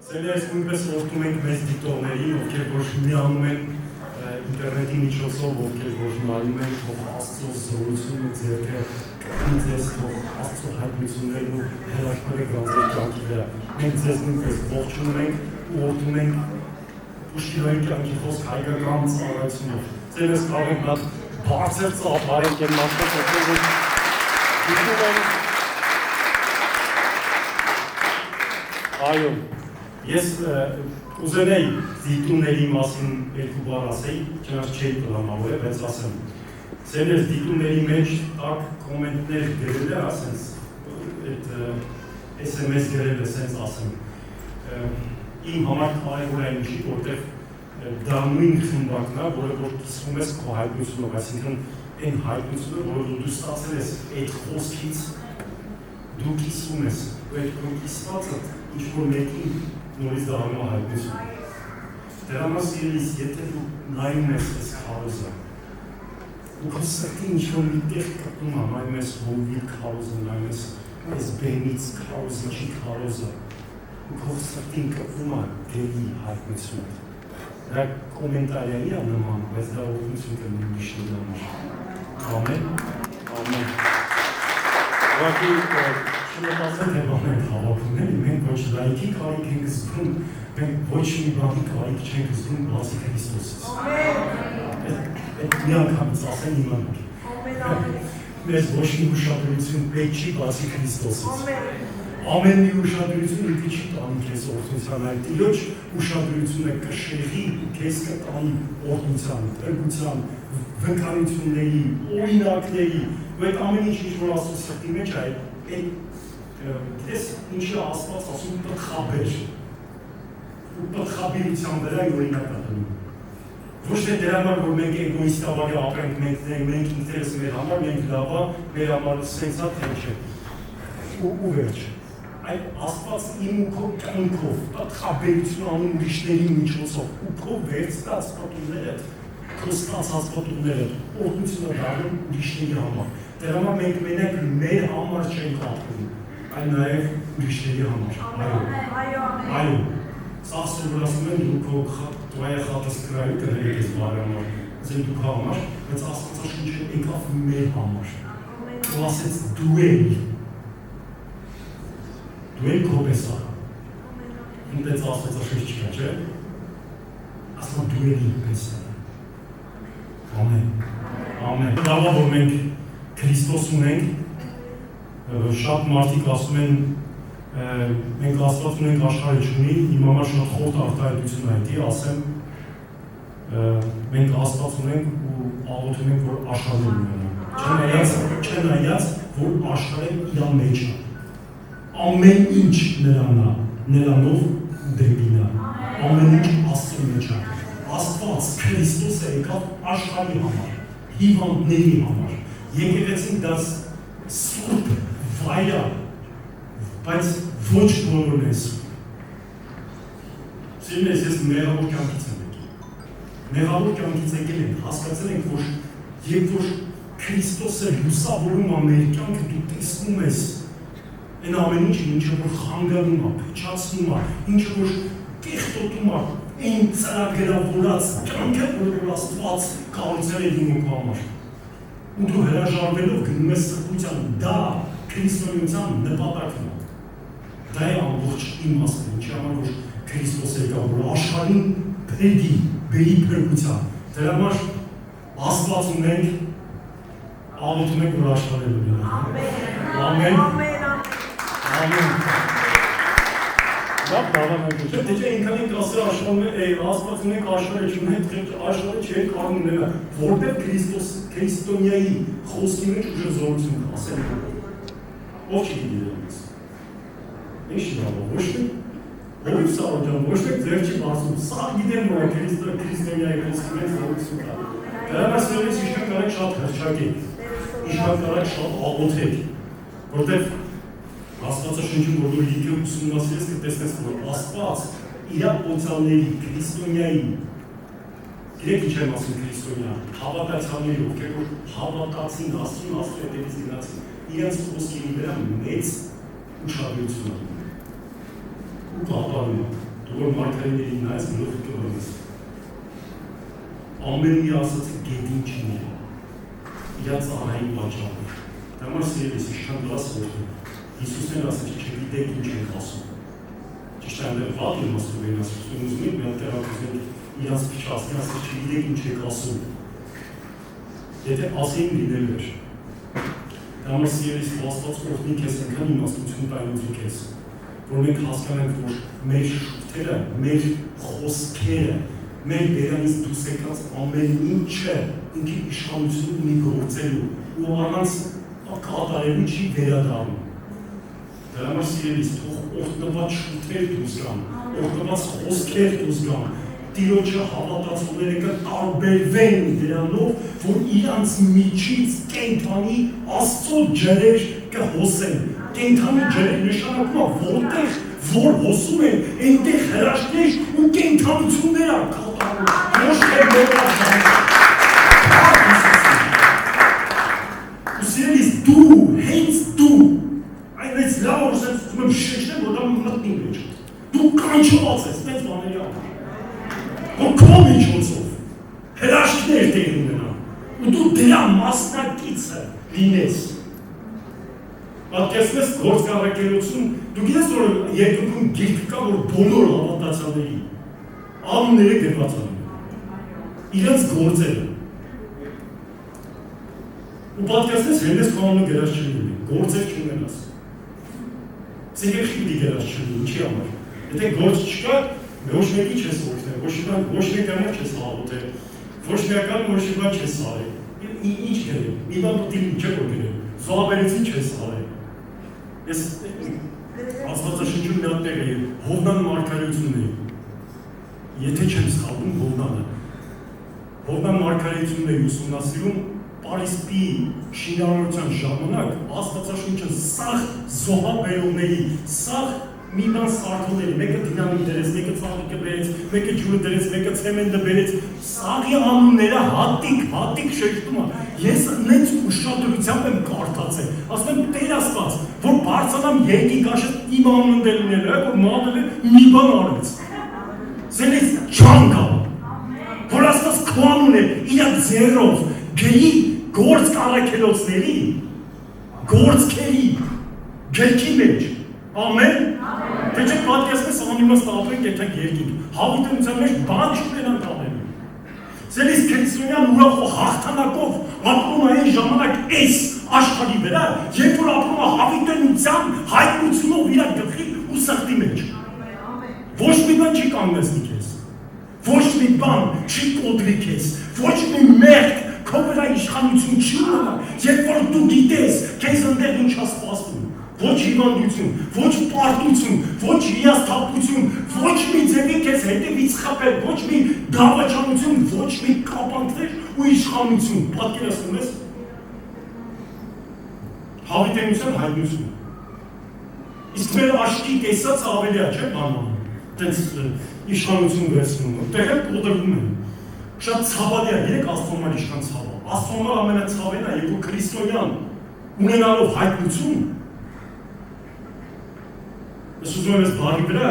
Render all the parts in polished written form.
Սելերս նույնպես որդում ենք մեզ դիկտորներին, ովքեր որ միանում են ինտերնետի միջոցով, ովքեր որ նայում են թող Աստծո զորությունը ձեռքը կրին ձեզ, թող Աստծո հայտնություններն ու հրաշքները գրանցեք կյանքի վրա։ Մենք ձեզ նույնպես ողջունում ենք ու որդում ենք ուշքիվային կյանքի խոսք հայկական ծառայությունով։ Սելերս կարող ենք նա բարձր ծառայենք են մարդկանց, ովքեր որ դիտում են։ Այո, ես ուզենեի դիտումների մասին երկու բառ ասեի, չնայած չէի պլանավորել, բայց ասեմ։ Սերես դիտումների մեջ տակ կոմենտներ գրել է, ասենց, այդ SMS գրել է, սենց ասեմ։ Իմ համար կարևոր է ինչի, որտեղ դա նույն խմբակն է, որը որ կիսվում ես քո հայտնությունով, այսինքն այն հայտնությունը, որը դու ստացել ես այդ խոսքից, դու կիսվում ես, ու այդ կիսվածը ինչ-որ մեկին նորից դառնում է հայտնություն։ Դրա համար սիրելիս, եթե դու նայում ես այս քարոզը, ու քո սրտին ինչ-որ մի տեղ կպտում է, նայում ես հովի քարոզը, նայում ես այս բեմից քարոզը, ինչի քարոզը, ու քո սրտին կպտում է դերի հայտնությունը։ Դա կոմենտարիայի է նման, բայց դա օգնություն կլինի ուրիշների համար։ Ամեն, ամեն։ Ուղղակի չմտածել թե բան ենք հավաքում էլի, մենք ոչ լայքի կարիք ենք զգում, մենք ոչ մի բանի կարիք չենք զգում բացի Քրիստոսից։ Այդ մի անգամից ասեն իմանանք։ Մեզ ոչ մի ուշադրություն պետք չի բացի Քրիստոսից։ Ամեն մի ուշադրություն ինքը չի տանում քեզ օրհնության, այլ Տիրոջ ուշադրությունը կշեղի քեզ կտանի օրհնության, տրգության, վկայությունների, օրինակների, ու այդ ամեն ինչ որ Աստծո սրտի մեջ է, գիտես ինչի Աստված ասում պտղաբեր, ու պտղաբերության վրա օրինակ է դնում։ Ոչ թե դրա համար, որ մենք էգոիստաբար ապրենք, մենք ինտերեսը մեր համար, մենք լավա, մեր համար սենսա թե չէ։ Ու վերջ։ Այդ Աստված իմ ու քո կյանքով, պտղաբերություն անում ուրիշների միջոցով, ու քո վերցրած պատուները, քո ստացած պատուները, օրհնությունը դառնում ուրիշների համար։ Դրա համար մենք մենակ մեր համար չենք ապրում, այլ նաև ուրիշների համար։ Այո։ Աստծո որ ասում են դու քո հայախատս կրայի կներեք ես բարի համար, ասեն դու քո համար, բայց Աստվածաշունչը եկավ մեր համար։ Ու ասեց դու էլ քո պես արա։ Ինտենց Աստվածաշունչ չկա, չէ՞։ Ասում դու էլ ինպես արա։ Ամեն։ Ամեն։ Լավ որ մենք Քրիստոս ունենք, շատ մարդիկ ասում են մենք Աստված ունենք աշխարհը չունի, իմ համար շատ խորտ արտահայտություն է դա, ասեմ մենք Աստված ունենք ու աղոթում ենք որ աշխարհը ունենա։ Չնայած որ աշխարհը իր մեջ է։ Ամեն ինչ նրան է, նրանով դեպին է։ Ամեն ինչ Աստծո մեջ է։ Աստված Քրիստոսը եկավ աշխարհի համար, հիվանդների համար։ Եկեղեցին դա սուրբ վայր է, բայց ոչ բոլորն են սուրբ։ Սիրելիս, ես մեղավոր կյանքից եմ եկել։ Մեղավոր կյանքից եկել ենք, հասկացել ենք, որ երբ որ Քրիստոսը լուսավորում է մեր կյանքը, դու տեսնում ես այն ամեն ինչը որ խանգարում է, փչացնում է, ինչը որ կեղտոտում է, այն ծրագրավորած կյանքը, որ Աստված կառուցել է իմ ու քո համար։ Ու դու հրաժարվելով գնում ես սրբության, դա քրիստոնեության նպատակն է։ Դա է ամբողջ իմաստը, ինչի համար որ Քրիստոս եկավ, որ աշխարհին բերի փրկության։ Դրա համար Աստված ունենք, աղոթում ենք, որ աշխարհը լինի։ Ամեն։ Ամեն։ Լավ բավական է։ Դե ինքան ենք ասել Աստված ունենք աշխարհը չունենք, աշխարհը չի կարող ունենա, որտեղ քրիստոնյայի խոսքի մեջ ուժը զորություն կա, ասել ով չի դիտելիս։ Ինչ լավ, ոչ թե ով սարոջան, ոչ թե ձեր չի բացում, սա գիտեմ որ քրիստոնյայի խոսքի մեջ զորություն կա։ Դրա համար սերից իշքան կարեք շատ հրճակեք, իշքան կարեք շատ աղոթեք, որտեղ Աստվածաշունչում որ դու լիքը ուսումնասիրես կտեսնես որ Աստված իր օծանների քրիստոնյայի Գիտեք ինչ եմ ասում քրիստոնյա, հավատացյալների, ովքեր որ հավատացին Աստծուն, Աստծո հետևից գնացին, իրենց խոսքերի վրա մեծ ուշադրություն ունեն։ Ու կատարում են։ որ մարգարեներին նայես գլուխը կորոնես։ Ամենի ասացը գետին չին է, իրա ծառային պատճառով։ Դա համար սիրելիս իշքան դրաս որդում, Հիսուսն ասաց չգիտեք ինչ եք ասում։ Ճիշտ այնտեղ վատ եմ ասում են ասում, ուզում եք մի հատ տեղակայել իրանց փչացնի ասաց չգիտեք ինչ եք ասում։ Եթե ասեին լինել էր։ Դա համար սիրելիս Աստված օրհնի քեզ այնքան իմաստություն տայնուց քեզ, որ մենք հասկանանք, որ մեր շուրթերը, մեր խոսքերը, մեր բերանից դուրս եկած ամեն ինչը ինքի իշխանություն ունի գործելու ու առանց կատարելու չի վերադառնում։ Դրա համար սիրելիս թող օրհնված շուրթեր դուրս գան, օրհնված խոսքեր դուրս գան, Տիրոջը հավատացողները կտարբերվեն դրանով, որ իրանց միջից կենդանի Աստծո ջրեր կհոսեն։ Կենդանի ջրեր նշանակում է որտեղ որ հոսում են, այնտեղ հրաշքներ ու կենդանություններ են կատարում։ Ոչ թե մոռացան։ Ու սիրելիս դու, հենց դու, այնպես լավ որ ասես ուզում եմ շեշտեմ, որ դա մտնի մեջ։ Դու կանչված ես, այդպես բաների համար։ Որ քո միջոցով հրաշքներ տեղ ունենան, ու դու դրա մասնակիցը լինես։ Պատկերացնես գործառակերություն, դու գիտես որ երկրում գիրք կա, որ բոլոր հավատացյալների անունները գրված են, իրենց գործերը։ Ու պատկերացնես հենց քո անունը գրած չլինի, գործեր չունենաս։ Սիրելի պիտի գրած չլինի, ինչի համար։ Եթե գործ չկա, ոչ մեկի չես օգնել, ոչ մեկի չես հավատել, ոչ մեկի չես արել։ Ինչ գրել, մի բան դիմ չէ որ գրել, զոհաբերեցին չես արել։ Ես Աստվածաշնչում մի հատ տեղ է, Հովնան մարգարեությունն է։ Եթե չեմ սխալվում Հովնանը։ Հովնան մարգարեությունն է ուսումնասիրում Պարիսպի շինարարության ժամանակ Աստվածաշունչը սաղ զոհաբերողների, սաղ մի բան սարքողների, մեկը դինամիկ դրեց, մեկը ծաղիկը բերեց, մեկը ջուրը դրեց, մեկը ցեմենտը բերեց, սաղի անունները հատիկ շեշտում է։ Ես նենց ուշադրությամբ եմ կարդացել, ասում եմ Տեր Աստված, որ բարձրանամ երկինք աշես իմ անունն դե լինելու է, որ մատել է մի բան արեց։ Սենից չան կա, որ Աստված քո անուն է, իրա ձեռով, գերի գործ կարաքելոցների, գործքերի, գերքի մեջ, ամեն Թե չէ պատկերացնես անիմաստ ապրենք եթենք երկինք, հավիտենության մեջ բան չունենանք անելու։ Սելիս քրիստոնյան ուրախ ու հաղթանակով ապրում է այն ժամանակ այս աշխարհի վրա, երբ որ ապրում է հավիտենության հայտնությունով իր գլխի ու սրտի մեջ։ Ոչ մի բան չի կանգնեցնի քեզ, ոչ մի բան չի կոտրի քեզ, ոչ մի մեղք քո վրա իշխանություն չի ունենա, երբ որ դու գիտես քեզ ընդեղ ինչ է սպասվում։ Ոչ հիվանդություն, ոչ պարտություն, ոչ հիասթափություն, ոչ մի ձևի քեզ հետևից խփել, ոչ մի դավաճանություն, ոչ մի կապանքներ ու իշխանություն, պատկերացնում ես հավիտենության հայտնություն։ Իսկ մեր աչքի տեսած ավելի է, չէ՞ բանանում, տենց իշխանություն վերցնում, տեղ էլ կոտրվում են։ Շատ ցավալի է, երեք Աստծոմար իշխան ցավը։ Աստծոմար ամենացավեն է, երբ որ քրիստոնյան ունենալով հայտնություն Ես ուզում եմ ես բարի վրա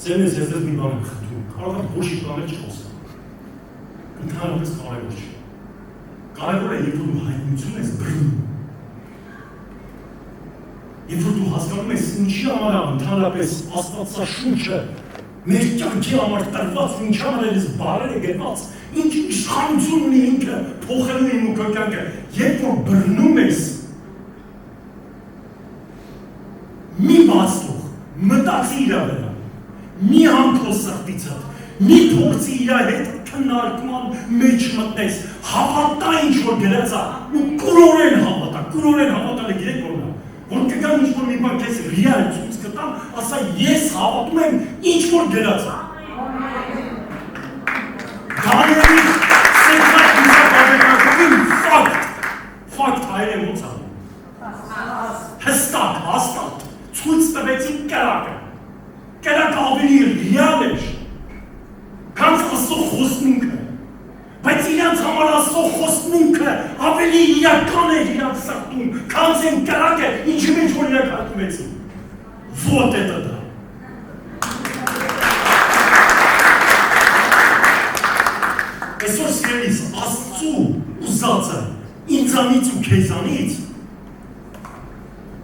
Սերն ես ես մի բան եմ խնդրում, կարող եմ ոչ իր բաներ չխոսեմ, ընդհանրապես կարևոր չի, կարևոր է երբ որ դու հայտնություն ես բռնում, երբ որ դու հասկանում ես ինչի համար է ընդհանրապես Աստվածաշունչը մեր կյանքի համար տրված, ինչ համար է ես բարերը գրված, ինչ իշխանություն ունի ինքը փոխելու իմ ու քո կյանքը, երբ որ բռնում ես մի բացող, մտածի իրա վրա, մի հանքո սրտիցը, մի փորձի իրա հետ քննարկման մեջ մտնես, հավատա ինչ որ գրած է, ու կուրորեն հավատալը գիտեք որն է, որ կգան ինչ որ մի բան քեզ ռիալ ցույց կտամ, ասա ես հավատում եմ ինչ որ գրած է։ Դանիելի սենտրալիզացիայի ֆակտ հայրեն ոնց է։ Հստակ ցույց տվեցին կրակը ավելի ռիալ էր, քան Աստծո խոստմունքը, բայց իրանց համար Աստծո խոստմունքը ավելի իրական էր իրանց սրտում, քան այն կրակը, ինչի մեջ որ իրանք հայտնվեցին։ Вот это да. Այսօր սիրելիս Աստծու ուզածը ինձանից ու քեզանից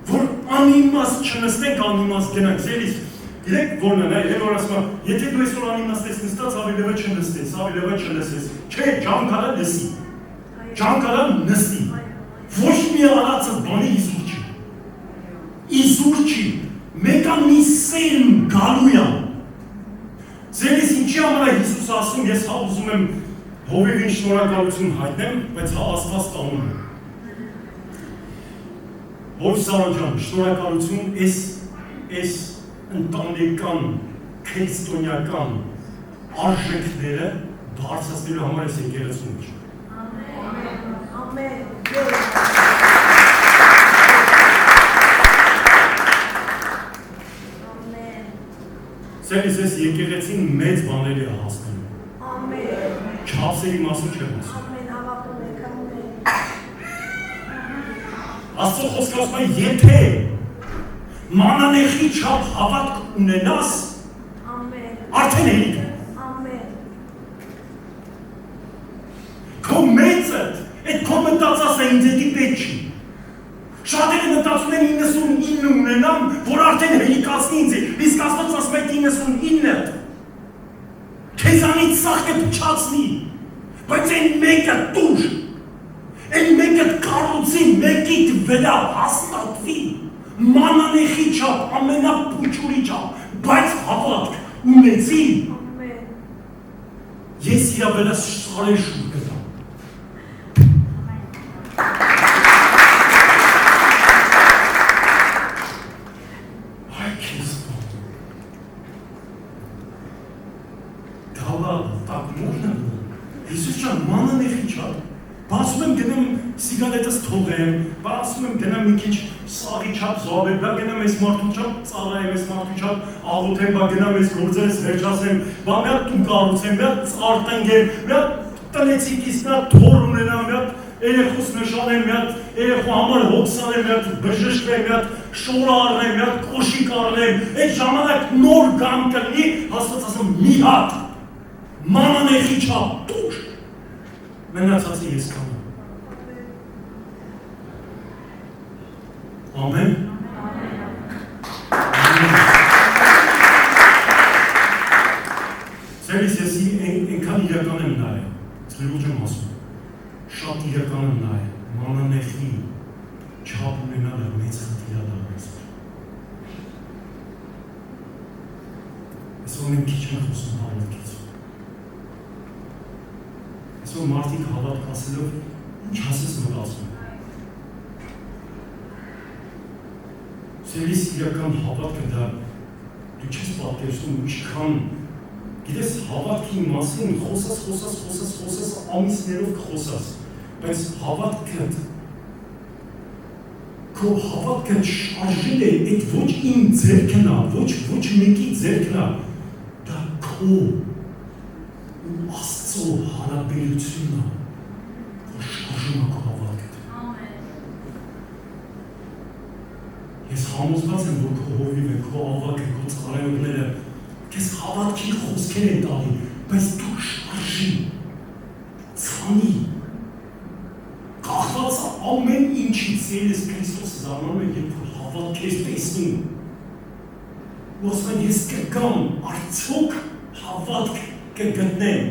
որ անիմաստ չնստենք, անիմաստ գնանք, սիրելիս գիտեք որն է, այն որ ասում եմ, եթե դու այսօր անիմաստ ես նստած, ավելևը չնստես, ավելևը չլսես, չէ, ջանքալը լսի, ջանքալը նստի, ոչ մի արածը բանի իզուր չի, մեկը մի սերմ գալույա, սիրելիս ինչի համար է Հիսուս ասում, ես հա ուզում եմ Հովիվին շնորհակալություն հայտնեմ, բայց հա Աստված տանում է։ Հովիվ Սարոջան, շնորհակալություն այս ընտանեկան, քրիստոնեական արժեքները բարձրացնելու համար այս եկեղեցու մեջ։ Ամեն։ Սերիս ես եկեղեցին մեծ բաների է հասնում։ Չափսերի մասին չեմ ասում։ Աստծո խոսքը ասում է, եթե մանանեխի չափ հավատք ունենաս, արդեն էլիք է։ Քո մեծդ, այդ քո մտածածը ինձ էդի պետք չի։ Շատերը մտածում են 99 ունենամ, որ արդեն հելիկացնի ինձ է, իսկ Աստված ասում է 99-ը քեզանից սաղ կփչացնի, բայց այն մեկը տուր, այն մեկը կառուցի, մեկիդ վրա հաստատվի, մանանեխի չափ, ամենապուչուրի չափ, բայց հավատք ունեցի, ես իրա վրա սարեշուր կտամ։ Հիսուս ջան, մանանեխի չափ, բացում եմ գնամ սիգարետս թողեմ, բացում եմ գնամ մի քիչ սաղի չափ զոհաբեր, բա գնամ այս մարդու չափ ծառայեմ, այս մարդու չափ աղոթեմ, բա գնամ այս գործերս վերջացեմ, բա մի հատ տուն կառուցեմ, մի հատ ծառ տնկեմ, մի հատ տնեցիկից մի հատ թոռ ունենամ, մի հատ երեխուս նշանեմ, մի հատ երեխու համար հոգս անեմ, մի հատ բժշկվեմ, մի հատ շոր առնեմ, մի հատ կոշիկ առնեմ, այդ ժամանակ նոր գամ կլինի, Աստված ասում մի հատ մանանեխի չափ տուր, մնացածը ես կանեմ։ Ամեն։ Սերիս ես ենքան իրական եմ նայել, սլիրուջ եմ ասում, շատ իրական եմ նայել, մանանեխի չափ ունենալը մեծ խտիրադարվեց։ Այսօր մենք քիչ ենք խոսում հավատքից։ Այսօր մարդիկ հավատք ասելով ինչ ասես մտածում։ Սերիս իրական հավատքը դա դու չես պատկերացնում ինչքան գիտես հավատքի մասին խոսած ամիսներով կխոսած, բայց հավատքդ քո հավատքը շարժել է այդ ոչ իմ ձեռքն է, ոչ մեկի ձեռքն է, դա քո Աստծո հարաբերությունը, որ շարժում է քո հավատքդ։ Ես համոզված եմ, որ քո հովիվը, քո ավակը, քո ծառայողները քեզ հավատքի խոսքեր են տալի, բայց դու շարժի, ցանի, կախված ամեն ինչից Սիրելիս Քրիստոսը զարմանում է, երբ որ հավատք ես տեսնում։ Ու ասում են ես կգամ, արդյոք հավատք կգտնեմ։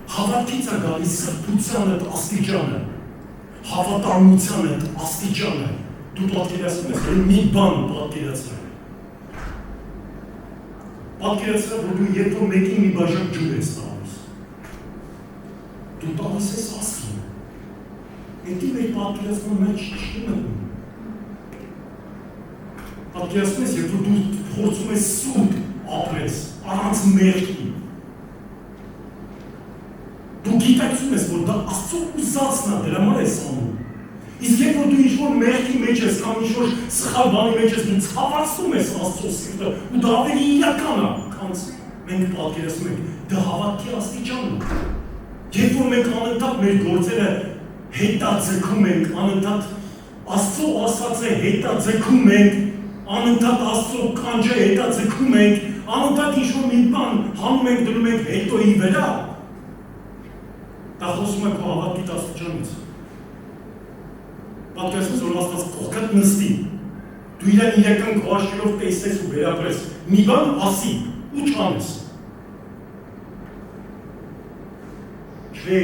Հավատքից է գալիս սրբությանդ աստիճանը, հավատարմությանդ աստիճանը, դու պատկերացնում ես, որ մի բան պատկերացրել։ Պատկերացրել, որ դու երբ որ մեկի մի բաժակ ջուր ես տալիս, դու տալիս ես Աստծուն, էդի մեր պատկերացման մեջ չի մտնում։ Պատկերացնում ես, երբ որ դու փորձում ես սուրբ ապրես, առանց մեղքի, դու գիտակցում ես, որ դա Աստծո ուզածն է, դրա համար ես անում։ Իսկ երբ որ դու ինչ-որ մեղքի մեջ ես, կամ ինչ-որ սխալ բանի մեջ ես, դու ցավացնում ես Աստծո սիրտը, ու դա ավելի իրական է, քան մենք պատկերացնում ենք, դա հավատքի աստիճանն է։ Երբ որ մենք անընդհատ մեր գործերը հետաձգում ենք, անընդհատ Աստծո ասածը հետաձգում ենք, անընդհատ Աստծո կանչը հետաձգում ենք, անընդհատ ինչ-որ մի բան հանում ենք դնում ենք հետոյի վրա, դա խոսում է քո հավատքի աստիճանից։ Պատկերացրու, որ Աստված կողքդ նստի, դու իրան իրական քո աչքերով տեսնես ու վերապրես, մի բան ասի ու չանես։ Չէ,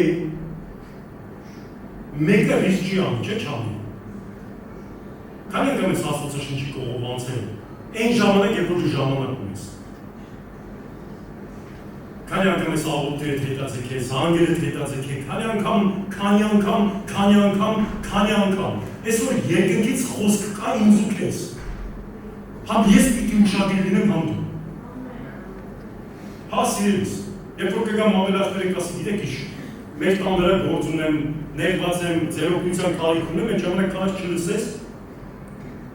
մեկը ռիսկ չի անի, չէ՞ չանի։ Քանի անգամ ես Աստվածաշնչի կողով անցել, այն ժամանակ, երբ որ դու ժամանակ ունես։ Քանի անգամ ես աղոթքերդ հետաձգես, հանգերդ հետաձգեք, քանի անգամ։ Այսօր երկնքից խոսք կա ինձ ու քեզ։ Համ ես պիտի ուշադիր լինեմ, համ դու։ Հա սիրելիս, երբ որ կգամ ավելացնենք ասի, գիտեք ինչ, մեր տան վրա գործ ունեմ, ներված եմ, ձեր օգնության կարիք ունեմ, այն ժամանակ կանաչ չլսես,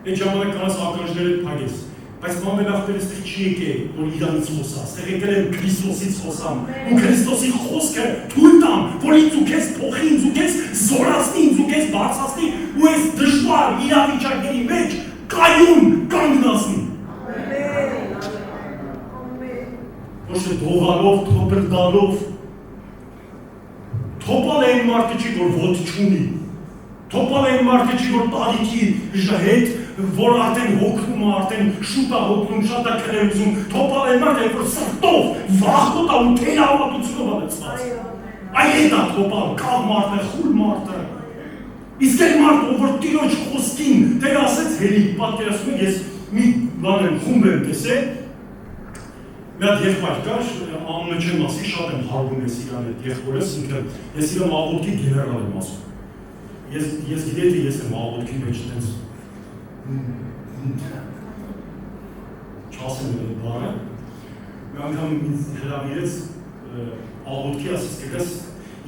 այն ժամանակ կանաչ ականջներդ փակես, բայց ամենախտերը ստեղ չի եկել, որ իրանից խոսա, ստեղ եկել եմ Քրիստոսից խոսամ, ու Քրիստոսի խոսքը թույլ տամ, որ ինձ ու քեզ փոխի, ինձ ու քեզ զորացնի, ինձ ու քեզ բարձրացնի, ու այս դժվար իրավիճակների մեջ կայուն կանգնացնի։ Ոչ թե դողալով, թոպրդալով, թոպալ այն մարդը չի, որ ոտ չունի, թոպալ այն մարդը չի, որ տարիքի հետ, որ արդեն հոգնում է, արդեն շուտ է հոգնում, շատ է քրեություն, թոպալ այն մարդը, որ սրտով, վախտոտ է ու թերահավատությունով է լցված։ Այն հետ է թոպալ, կավ մարդը, խուլ մարդը։ Իսկ այն մարդը, որ Տիրոջ խոսքին, դեր ասեց հելի, պատկերացնում ես մի բան եմ, խումբ եմ տեսել, մի հատ եղբայր կար, անունը չեմ ասի, շատ եմ հարվում ես իրան հետ եղբորս, ինքը ես իրան աղոթքի գեներալ եմ ասում։ Ես գիտեի, թե ես եմ աղոթքի մեջ տենց չասեմ այդ բանը, մի անգամ ինձ հրավիրեց աղոթքի, ասես կգաս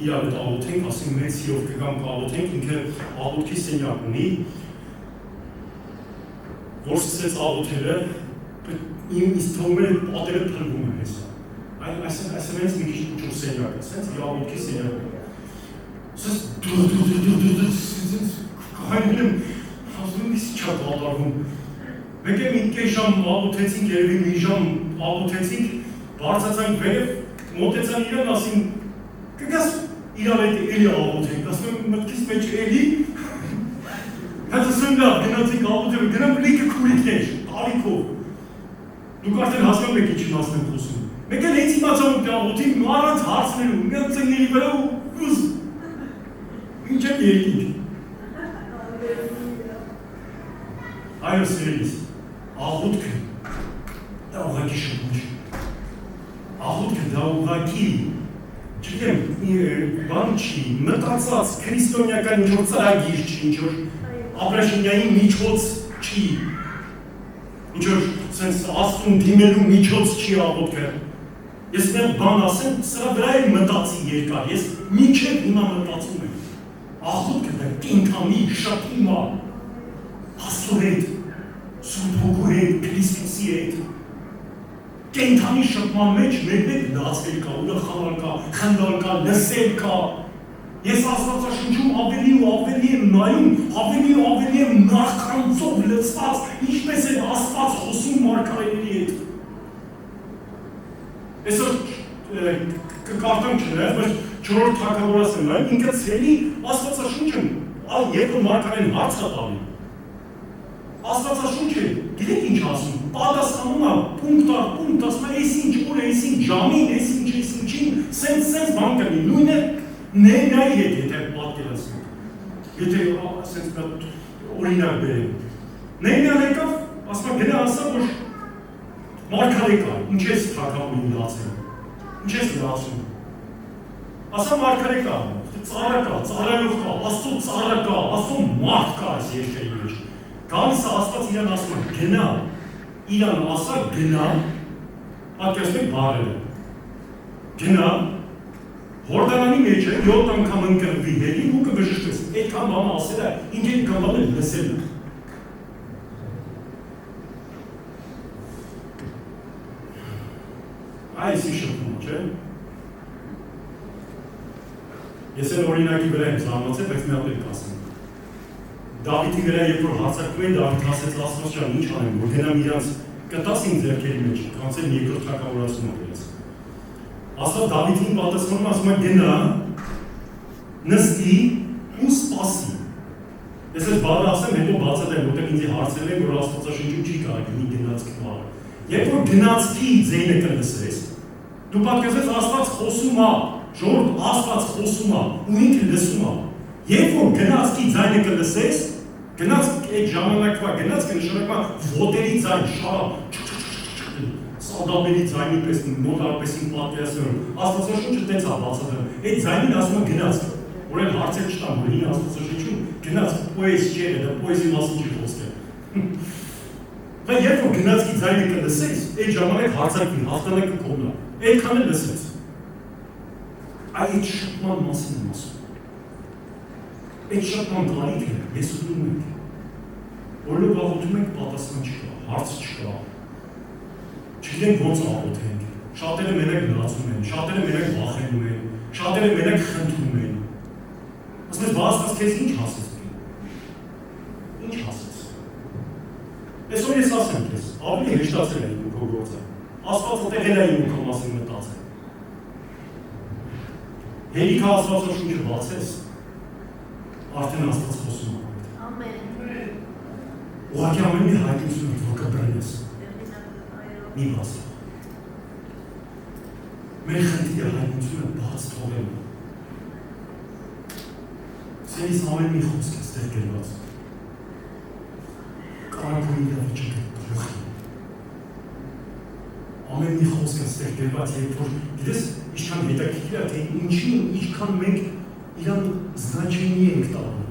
իրար հետ աղոթենք, ասում մեծ սիրով կգամ կաղոթենք, ինքը աղոթքի սենյակ ունի, որ սկսեց աղոթելը, ինձ թվում էր պատերը փրվում է հեսա։ Այսինքն հենց մի քիչ ուժ սենյակ է, սենց իր աղոթքի սենյակ է։ Սենց կայնում եմ, ասում եմ, ինչ չա կատարվում։ Մեկ է մի կես ժամ աղոթեցինք, երևի մի ժամ աղոթեցինք, բարձացանք վերև, մոտեցան իրան, ասին, կգաս իրար հետ էլի աղոթենք, ասում եմ, մտքիս մեջ էլի, հենց ասում լավ, գնացինք աղոթենք, գնամ լիքը քուրիկներ, տարիքով։ Դուք արդեն հասկանում եք ինչի մասն եմ խոսում։ Մեկ էլ հենց իմացամ ու աղոթի առանց հարցնելու, մի հատ ծնգների վրա ու ուզ։ Ինչ եմ երկինք։ Այո սիրելիս, աղոթքը դա ուղղակի շնորհ։ Աղոթքը դա ուղղակի, չգիտեմ, բան չի, մտածած քրիստոնեական ինչ-որ ծրագիր չի, ինչ-որ ապրաշնյային միջոց չի, ինչ-որ սենց Աստծուն դիմելու միջոց չի աղոթքը։ Ես մեր բան ասեմ, սրա վրա էլ մտածի երկար, ես մինչև հիմա մտածում եմ։ Աղոթքը դա կենդանի շփումա Աստծո հետ, Սուրբ Հոգու հետ, Քրիստոսի հետ։ Կենդանի շփման մեջ մեր հետ լացել կա, ուրախանալ կա, խնդալ կա, լսել կա։ Ես Աստվածաշնչում ավելի ու ավելի եմ նայում, ավելի ու ավելի եմ նախանձով լցված, ինչպես է Աստված խոսում մարգարեների հետ։ Այսօր կկարտեմ չներես, բայց 4-րդ թագավորաս եմ նայում, ինքը ցելի Աստվածաշունչը, երբ որ մարգարեն հարց է տալի։ Աստվածաշունչը, գիտեք ինչ ասում, պատասխանում է, պունկտ առ պունկտ, ասում է, այս ինչ օր, այս ինչ ժամին, այս ինչին, սենց բան կլինի, նույնը Նեհեմիայի հետ եթե պատկերացնենք, եթե ասենց օրինակ բերենք, Նեհեմիան եկավ, ասում է գնա ասա, որ մարգարե կա, ինչ ես թագավորին լացել, ինչ ես լացում, ասա մարգարե կա, ծառա կա, ծառայող կա, Աստծո ծառա կա, Աստծո մարդ կա այս երկրի մեջ, գալիս է Աստված իրան ասում է գնա, իրան ասա գնա, պատկերացնենք բարերը, գնա, Հորդանանի մեջ է, 7 անգամ ընկրվի հետին ու կվժշտվես, այդքան բանը ասել է, ինք այդքան բանը լսել է։ Այս ի շփումը, չէ։ Ես էլ օրինակի վրա եմ զարմացել, բայց մի հատ էլ կասեմ։ Դավիթի վրա երբ որ հարձակվում են, Դավիթ ասեց Աստված ջան, ինչ անեմ, որ գնամ իրանց կտաս իմ ձեռքերի մեջ, կանցել երկրորդ թագավորացում ապրես։ Աստված Դավիթին պատասխանում ասում է գնա, նստի ու սպասի։ Ես այս բառը ասեմ, հետո բացատրեմ, որտեղ ինձ հարցել են, որ Աստվածաշնչում չի կարելի մի գնացքի բառը։ Երբ որ գնացքի ձայնը կլսես, դու պատկերացրու Աստված խոսում է, ժողովուրդ Աստված խոսում է ու ինքը լսում է։ Երբ որ գնացքի ձայնը կլսես, գնացք այդ ժամանակվա գնացքը նշանակում է ոտերի ձայն, շարը, սալդատների ձայնի պես մոտարապես իմ պատկերացնում։ Աստվածաշունչը տենց է բացատրում։ Այդ ձայնին ասում է գնացք, որ այն հարցեր չտան, որ հին Աստվածաշունչում գնացք պոեզ չէ, դա պոեզի մասին չի խոսքը։ Բայց երբ որ գնացքի ձայնը կլսես, այդ ժամանակ հարցակվի, հաղթանակը քոնն է։ Այդքան էլ լսեց։ Այդ շփման մասին եմ ասում։ Այդ շփման կարիք է, ես ուզում եմ։ Որովհետև աղոթում ենք, պատասխան չկա, հարց չկա։ Չգիտենք ոնց աղոթենք։ Շատերը մենակ լացում են, շատերը մենակ վախենում են, շատերը մենակ խնդրում են։ Ասում ես, բա Աստված քեզ ինչ հասեց։ Ինչ հասեց։ Այսօր ես ասեմ քեզ, ավելի հեշտացել է իմ քո գործը։ Աստված ոտեղել է իմ քո մասին մտածել։ Հերիք Աստվածաշունչը բացես, արդեն Աստված խոսում է։ Ամեն։ Ուղղակի ամեն մի հայտնություն որ կբրնես։ Մի բաց։ Մեր խնդիրը հայտնությունը բաց թողելն է։ Սենից ամեն մի խոսք է ստեղ գրված։ Կարանքույն իրավիճակը փոխի։ Ամեն մի խոսք է ստեղ գրված, երբ որ գիտես ինչքան հետաքրքիր է, թե ինչին ինչքան մենք իրան զնաչենի ենք տալու։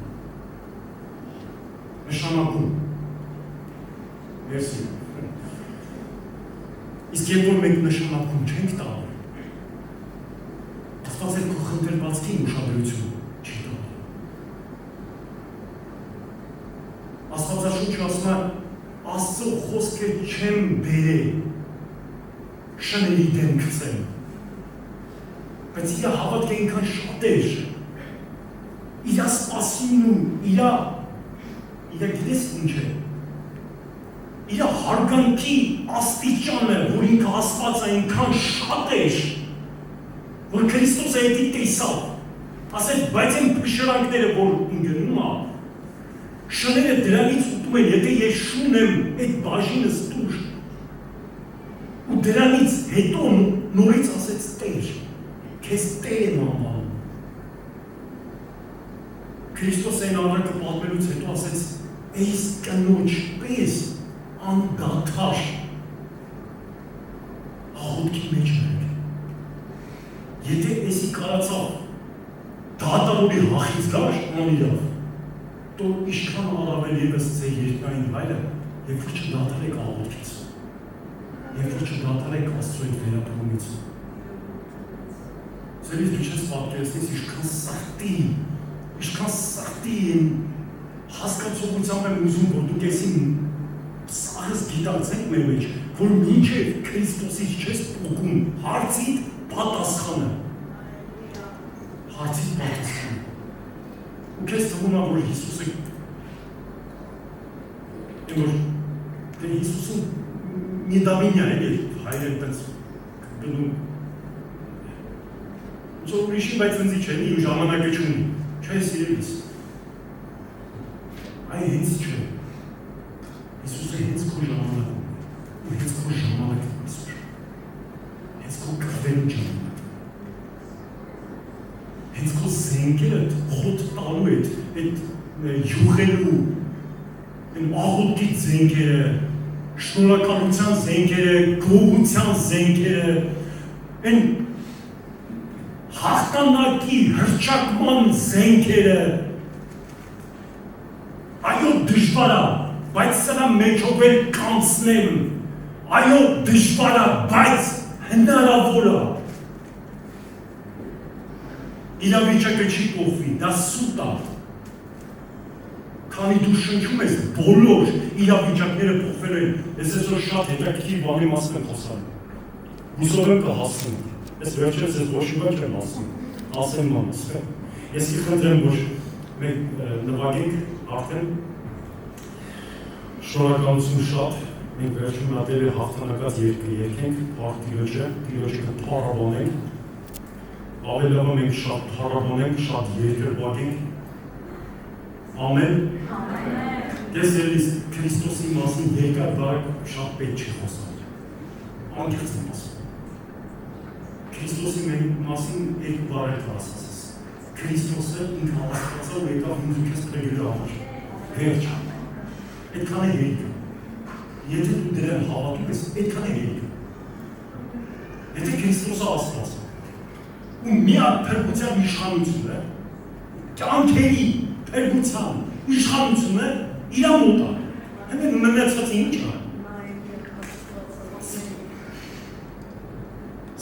Նշանակում։ Մերսի։ Իսկ երբ որ մենք նշանակում չենք տալու, Աստված այդ քո խնդրվածքին ուշադրություն չի տալու։ Աստվածաշունչը ասում է, Աստծո խոսքը չեմ բերել, շների դեմ գցել։ Բայց իր հավատքը այնքան շատ էր, իր սպասումն ու իր գիտես ինչ է, իր հարգանքի աստիճանը, որ ինքը Աստված է այնքան շատ էր, որ Քրիստոսը հետի տեսավ, ասեց, բայց այն փշրանքները, որ ընկնում է, շները դրանից ուտում են, եթե ես շուն եմ, այդ բաժինս տուր, ու դրանից հետո նորից ասեց Տեր, քեզ Տեր եմ անվանում։ Քրիստոս այն առակը պատմելուց հետո ասեց, այս կնոջ պես անդադար աղոթքի մեջ ենք։ Եթե էսի կարացավ դատարորի հախից դաշ անիրավ, то իշքան առավել ևս ձեր երկնային վայրը, երբ որ չդադարեք աղոթքից, երբ որ չդադարեք Աստծո այդ վերապրումից։ Ձերից դու չես պատկերացնես ինչքան սախտի եմ հասկացողությամբ եմ ուզում, որ դուք եսին սաղս գիտակցեք մեր մեջ, որ մինչև Քրիստոսից չես պոկում հարցիդ պատասխանը։ Հարցիդ պատասխանը։ Ու քեզ թվում է, որ Հիսուսը Հիսուսը մի դամինյա է, հայրեն տենց գնում Ուցոր ուրիշի, բայց ընձի չէ, մի ժամանակը չունի, չէ սիրելիս։ Այ հենց չէ, Հիսուսը հենց քո ժամանակում, ու հենց քո ժամանակն Հիսուս, հենց քո կրվելու ժամանակ, հենց քո զենքերը խոտ տալու այդ յուղելու, այն աղոթքի զենքերը, շնորհակալության զենքերը, գոհության զենքերը, այն հաղթանակի հռչակման զենքերը, այո դժվար է, բայց սրա մեջով էլ կանցնեմ, այո դժվար է, բայց հնարավոր է։ Իրավիճակը չի փոխվի, դա սուտ է։ Քանի դու շնչում ես, բոլոր իրավիճակները փոխվել են, ես այսօր շատ հետաքրքիր բանի մասին եմ խոսում։ Հուսով եմ կհասնեմ։ Ես վերջերս ես ոչ մի բան չեմ ասում, ասեմ մանս։ Ես խնդրեմ, որ մենք նվագենք արդեն շնորհակալություն շատ, մենք վերջում մատել հաղթանակած երկրի երկենք, Տիրոջը կփառաբանենք, ավելովը մենք շատ փառաբանենք, շատ երկրպագենք, ամեն, ես ելիս Քրիստոսի մասին երկար բարակ շատ պետք չի խոսալ, անկեղծ եմ ասում, Քրիստոսի մասին երկու բարակ ասացես, Քրիստոսը ինքը աստվածը ու եկավ ինքը քեզ կրելու համար, վերջ, այդքան է երկը, եթե դու դրան հավատում ես, այդքան է երկը, եթե Քրիստոսը աստված է, ու միակ փրկության իշխանությունը, կյանքերի փրկության իշխանությունը իրա մոտ է, հենց մնացածը ինչ է,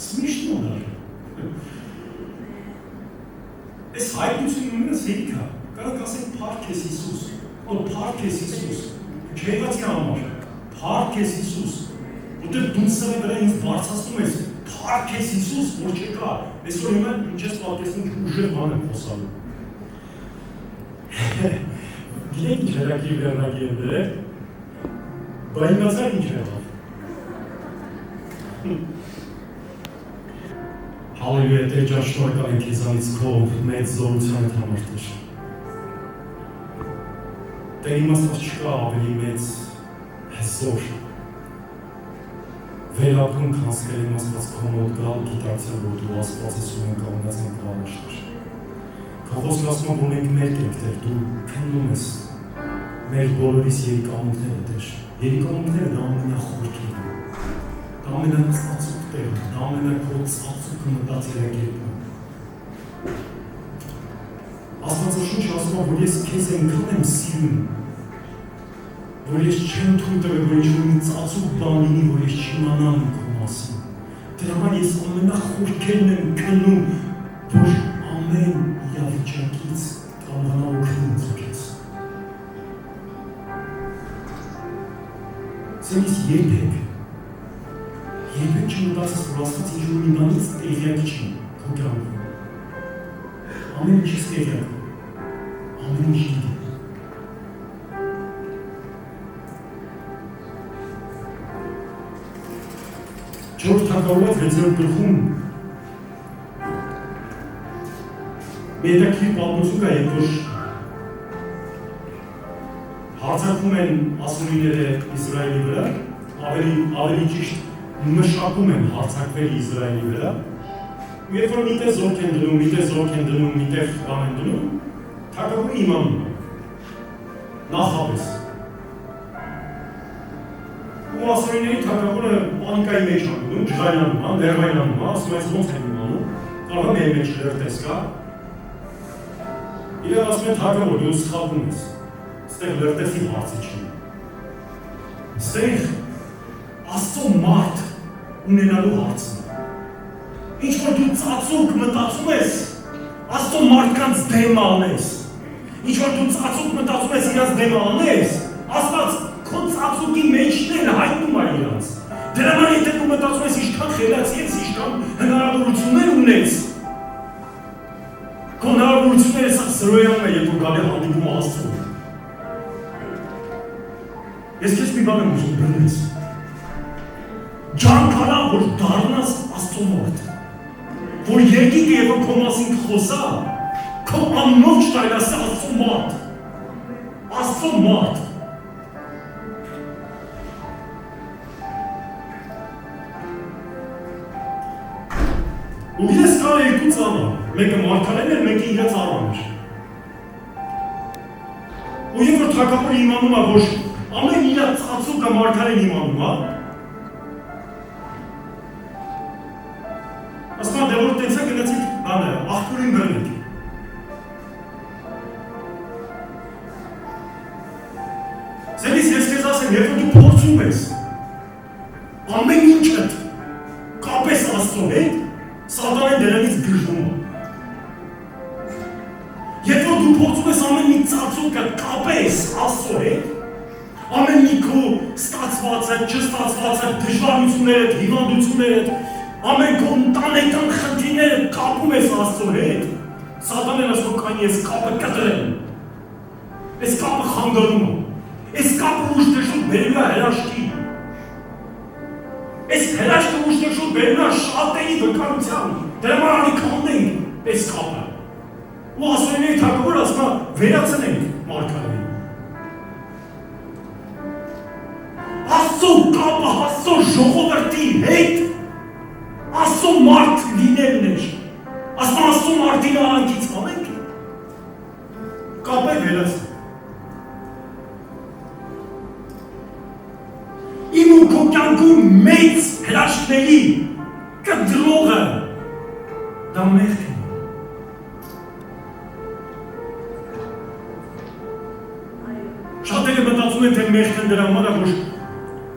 Смешно даже. Այս հայտնությունս հեքա, կարող ասենք փառք ես Հիսուս, որ փառք ես Հիսուս, քեյվացի համար, փառք ես Հիսուս, որտեղ դու սրը վրա ինձ բարձրացնում ես, փառք ես Հիսուս, որ չկա, այսօր հիմա ինչ ես պատկերացնում ուժեղ բան եմ խոսալու։ Գիտեք ինչ հրակի վերնակի եմ դրել, բա իմացար ինչ եղավ։ Հալելույա, Տեր ջան, շնորհակալ ենք քեզանից քո մեծ զորության համար, Տեր։ Տեր իմաստված չկա ավելի մեծ հզոր։ Վերապրում կանցկել իմաստված քո մոտ գալ, գիտակցել, որ դու Աստված ես ու մենք կանգնած ենք վարաշտեր։ Քո խոսքը ասում է, որ մենք մերկ ենք, Տեր, դու քննում ես մեր բոլորիս երիկամունքները, Տեր։ Երիկամունքները դա ամենախորքին է։ Դա ամենածածուկ Տեր, դա ամենաքո ծածուկը մտածել եք երկում։ Աստվածաշունչը ասում է, որ ես քեզ այնքան եմ սիրում, որ ես չեմ թույլ տվել, որ ինչ-որ մի ծածուկ բան լինի, որ ես չիմանամ քո մասին։ Դրա համար ես ամենախորքերն եմ քննում, որ ամեն իրավիճակից կարողանա օգնել ինձ։ Սենց երբեք չմտածես, որ Աստված ինչ-որ մի բանից տեղյակ չի քո կյանքում։ Ամեն ինչից տեղյակ, ամեն ինչ գիտի։ Չորրորդ թագավորաց 6-րդ գլխում մի հետաքրքիր պատմություն կա, երբ որ հարձակվում են ասորիները Իսրայելի վրա, ավելի ճիշտ մշակում են հարձակվել Իսրայելի վրա, ու երբ որ միտեղ զորք են դնում, միտեղ բան են դնում, թագավորը իմանում է, նախապես։ Ու ասորիների թագավորը պանիկայի մեջ անգնում, ջղայնանում է, ներվայնանում է, ասում այս ոնց են իմանում, կարող է մեր մեջ լրտես կա, իրար ասում են թագավոր, դու սխալվում ես, ստեղ լրտեսի հարցի չի։ Ստեղ Աստծո մարդ ունենալու հարցն է։ Ինչ որ դու ծածուկ մտածում ես, Աստծո մարդկանց դեմ անես։ Ինչ որ դու ծածուկ մտածում ես իրաց դեմ անես, Աստված քո ծածուկի մեջն հայտնում է իրաց։ Դրա համար եթե դու մտածում ես ինչքան խելացի ես, ինչքան հնարավորություններ ունես, քո հնարավորությունները սա սրոյանում է, երբ որ գալի հանդիպում Աստծուն։ Ես քեզ մի բան եմ ուզում բռնես։ Ջանքարա, որ դառնաս Աստծո մարդ, որ երկինքը երբ քո մասին խոսա, քո անունով չտայլասի Աստծո մարդ, Աստծո մարդ։ Ու ես կա երկու ծանա, մեկը մարգարեն էր, մեկը իրաց արան էր։ Ու երբ որ թագավորը իմանում է, որ ամեն իրա ծածուկը մարգարեն իմանում է, ասում է, դե որ տենցա գնացիք բանը, աղբորին բռնեք։ Սելիս ես քեզ ասեմ, երբ որ դու փորձում ես, ամեն ինչդ կապես Աստծո հետ, Սատանեն դրանից գժվում է։ Երբ որ դու փորձում ես ամեն մի ծածուկը կապես Աստծո հետ, ամեն մի քո ստացվածը, չստացվածը, դժվարությունները, հիվանդությունները, ամեն քո ընտանեկան խնդիրները կապում ես Աստծո հետ, Սատանեն ասում կան ես կապը կտրեմ, Այս կապը խանգարում է, այս կապը ուշտեշուտ բերում է հրաշքի, այս հրաշքը ուշտեշուտ բերում է շատերի վկայության, դրա համար անի քանդենք այս կապը, ու ասում ենք թագավոր ասում է վերացնենք մարգարեին։ Աստծո կապը Աստծո ժողովրդի հետ, Աստծո մարդ լինելն էր, Աստծո մարդին արանքից անենք, կապը վերացնենք։ Իմ ու քո կյանքում մեծ հրաշքների կտրողը դա մեղքն է։ Շատերը մտածում են, թե մեղքն դրա համար է, որ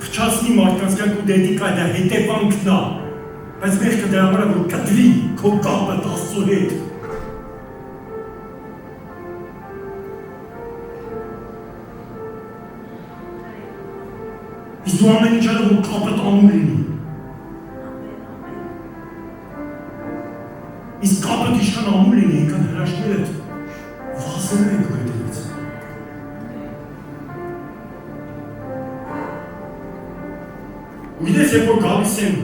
փչացնի մարդկանց կյանք ու դետիկա դա հետևանքն է, բայց մեղքը դրա համար է, որ կտրի քո կապը Աստծո հետ։ Իսկ դու ամեն ինչ արել, որ կապդ անուն լինի։ Իսկ կապդ ինչքան անուն լինի, այնքան հրաշքներդ վազում են քո հետևից։ Ու գիտես, երբ որ գալիս են,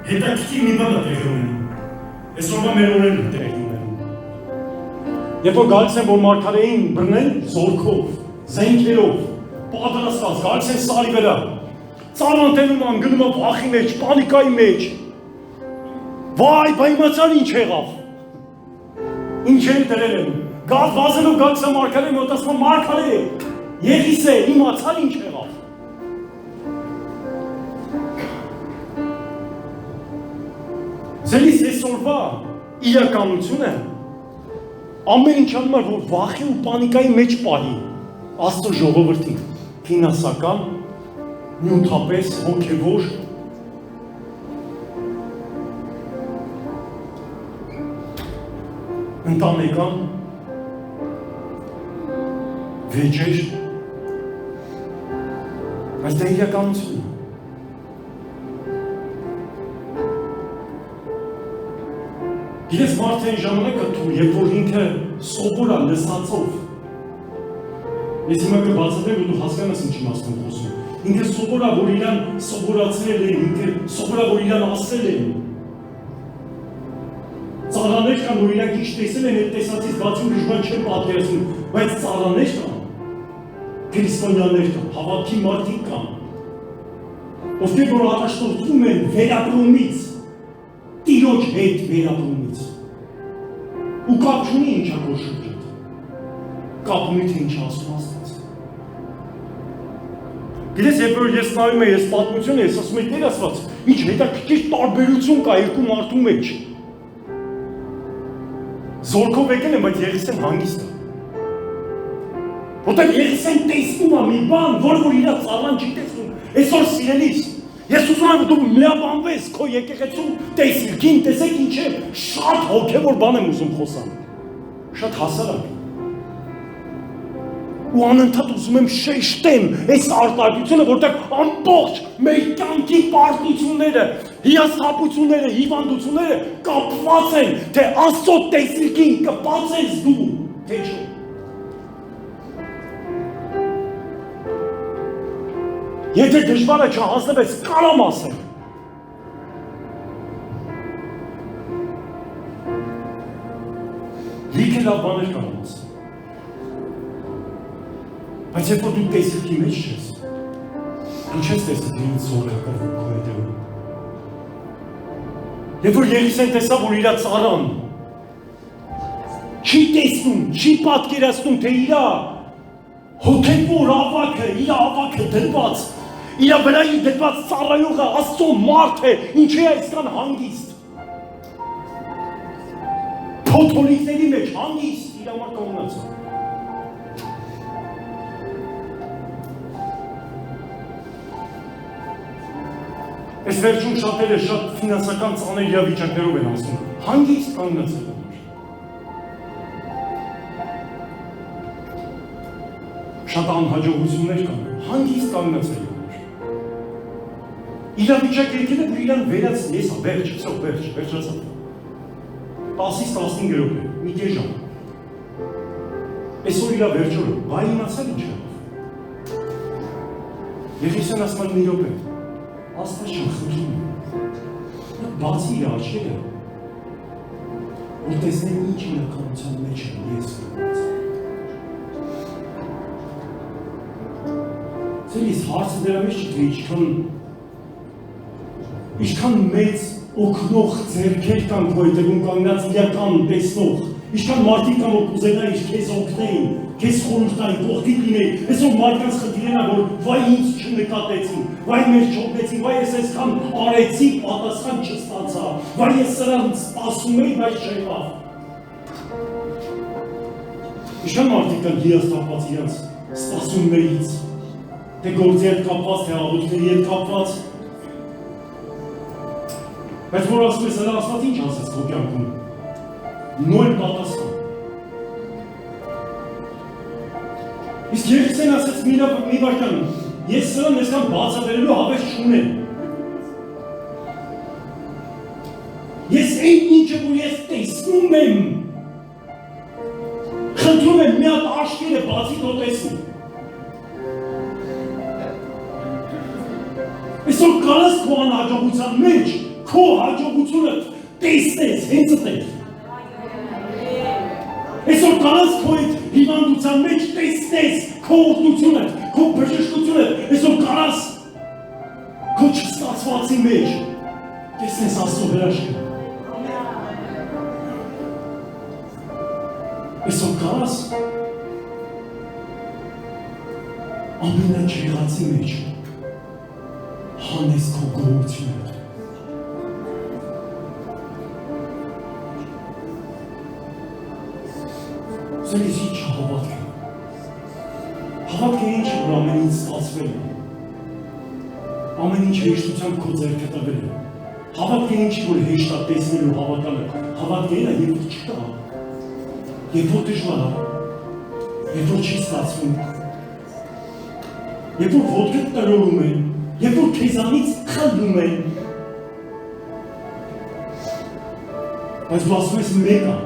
հետաքրքիր մի բան է տեղի ունենում։ Այսօրվա մեր օրերն է տեղի ունենում։ Երբ որ գալիս են, որ մարգարեին բռնեն զորքով, զենքերով, պատրաստված, գալիս են սարի վրա։ Ծառան տենում ան, գնում ան վախի մեջ, պանիկայի մեջ։ Վայ, բա իմացար ինչ եղավ։ Ինչ են դրել են։ Գազ վազելով գալիս է մարգարեին, մոտ ասում է մարգարե, եղիս է, իմացար ինչ եղավ։ Ձեզնից այսօրվա իրականությունը ամեն ինչ անում է, որ վախի ու պանիկայի մեջ պահի Աստծո ժողովրդին, ֆինանսական, նյութապես, հոգևոր, ընտանեկան, վեճեր, բայց դա իրականություն է։ Գիտես մարդը այն ժամանակը թույլ, երբ որ ինքը սովոր է լսածով, ես հիմա կբացատրեմ, ու դու հասկանաս ինչ իմաստն եմ խոսում։ Ինքը սովոր է, որ իրան սովորացրել են, ինքը սովոր է, որ իրան ասել են։ Ծառաներ կան, որ իրանք ինչ տեսել են, այդ տեսածից բացի ուրիշ բան չեն պատկերացնում, բայց ծառաներ կան, քրիստոնյաներ կան, հավատքի մարդիկ կան, ովքեր որ առաջնորդվում են վերապրումից, Տիրոջ հետ վերապրումից։ Ու կապ չունի ինչ ա քո շրջան։ Կապ ունի թե ինչ ասում Աստված։ Գիտես, երբ որ ես նայում եմ այս պատմությունը, ես ասում եմ, Տեր Աստված, ինչ հետաքրքիր տարբերություն կա երկու մարդու մեջ։ Զորքով եկել են, բայց Եղիսեն հանգիստ է։ Որտեղ Եղիսեն տեսնում է մի բան, որ իր ծառան չի տեսնում։ Այսօր սիրելիս, ես ուզում եմ դու միաբանվես քո եկեղեցու տեսիլքին, տեսեք ինչ է, շատ հոգևոր բան եմ ուզում խոսամ, շատ հասարակ։ Ու անընդհատ ուզում եմ շեշտեմ այս արտահայտությունը, որտեղ ամբողջ մեր կյանքի պարտությունները, հիասթափությունները, հիվանդությունները կապված են, թե Աստծո տեսիլքին կպածես դու, թե չէ։ Եթե դժվարը չհասնվես, կարամ ասեմ։ Լիքը լավ բաներ կարամ ասեմ։ Բայց երբ որ դու տեսիլքի մեջ ես, ինչ ես տեսել իրենց զորքը քո հետևում։ Երբ որ Եղիսեն տեսավ, որ իր ծառան չի տեսնում, չի պատկերացնում, թե իր հոգևոր ավագը, իր ավագը դրված, իր վրայի դրված ծառայողը Աստծո մարդ է, ինչ է այսքան հանգիստ։ Փոթորիկների մեջ հանգիստ իր համար կողմնացավ։ Այս վերջում շատերը շատ ֆինանսական ծանր իրավիճակներով են ասում, հանգիստ կանգնացել են։ Շատ անհաջողություններ կան, հանգիստ կանգնացել են։ Իրավիճակ եկել է, որ իրան վերացնի, ես վերջ, վերջացավ։ 10-ից 15 րոպե, մի կես ժամ։ Այսօր իրա վերջորը, բայ իմացան ինչ է։ Եղիսյան ասման մի րոպե, Աստված շան խնդրում է, բացի իր աչքերը, որ տեսնեն ինչ իրականության մեջ է ես կրված։ Ձերիս հարցը դրա մեջ չգրի, ինչքան մեծ օգնող ձեռքեր կան քո հետևում կանգնած իրական տեսնող, ինչքան մարդիկ կան, որ կուզենային քեզ օգնեին, քեզ խորհրդային, կողքիդ լինեին, այսօր մարդկանց խնդիրն է, որ վայ ինձ չնկատեցին, վայ մեր չօգնեցին, վայ ես այսքան արեցի, պատասխան չստացա, վայ ես սրան սպասում էի, բայց չեղավ։ Ինչքան մարդիկ կան հիասթափված իրենց սպասումներից, թե գործի հետ կապված, թե աղոթքների հետ կապված, բայց որ ասում ես, հələ Աստված ինչ ասեց քո կյանքում, նույն պատասխան։ Իսկ Եղիսեն ասեց մի վարքան, ես սրան այսքան բացատրելու հավես չունեմ։ Ես այն ինչը, որ ես տեսնում եմ, խնդրում եմ մի հատ աչքերը բացի թող տեսնի։ Այսօր կարաս քո անհաջողության մեջ, քո հաջողությունը տեսնես, հենց այդտեղ։ Այսօր կարաս քո այդ հիվանդության մեջ տեսնես քո օգնությունը, քո բժշկությունը, այսօր կարաս քո չստացվածի մեջ տեսնես Աստծո հրաշքը։ Այսօր կարաս ամենաչեղացի մեջ հանես քո գոհությունը։ Սերիս ինչ հավատք է։ Հավատք է ինչ, որ ամեն ինչ ստացվել է։ Ամեն ինչ հեշտությամբ քո ձեռքը տվել է։ Հավատք է ինչ, որ հեշտ է տեսնելու հավատալը։ Հավատք է նա, երբ որ չկա, երբ որ դժվար է, երբ որ չի ստացվում, երբ որ ոտքդ տրորում են, երբ որ քեզանից խլում են։ Բայց դու ասում ես մեկ է,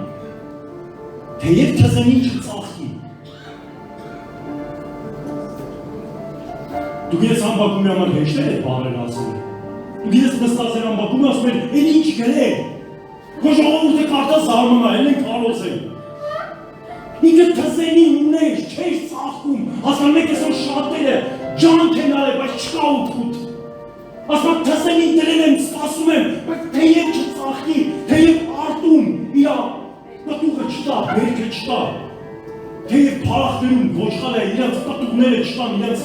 թեև քեզանին չծախի։ Դու գիտես ամբակումի համար հեշտ է բառեր ասում։ Դու գիտես նստած ամբակումի ասում են, «Էն ինչ գրեք»։ Քո ժողովուրդը կարդա զարմանում է, «Էն են կարոզ են»։ Ինքը թզենին ուներ, չէր ծախում, ասում մեկ այսօր շատերը ջանք են արել, բայց չկա օգուտ։ Ասում թզենին դրել եմ, սպասում եմ, բայց թեև չծախի, թեև արտում իրա պտուղը չտա, բերքը չտա, թեև փարախներում ոչխարը իրանց պտուղները չտան, իրանց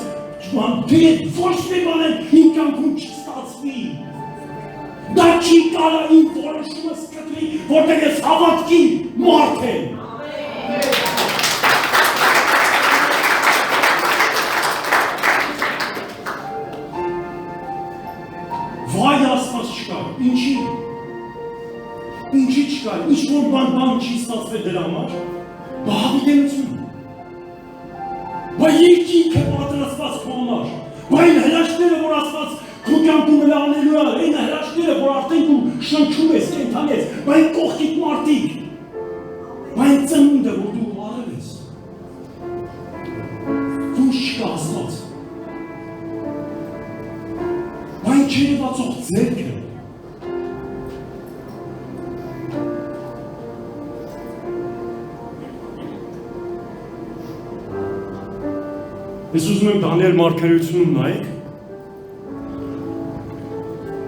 թեև ոչ մի բան իմ կյանքում չստացվի։ Դա չի կարա իմ որոշումս կտրի, որտեղ ես հավատքի մարդ եմ։ Վայ Աստված չկա, ինչի չկա, ինչ որ բան չի ստացվել դրա համար, բա հավիտենություն։ Բա երկինք է պատրաստված քո համար, բա այն հրաշքները, որ Աստված քո կյանքում էլ անելու է, այն հրաշքները, որ արդեն դու շնչում ես, կենդան ես, բա այն կողքիդ մարդիկ, բա այն ծնունդը, որ դու արել ես, դու չկա Աստված, բա այն չերևացող ձեռքը, Ես ուզում եմ Դանիել մարգարեությունում նայեք։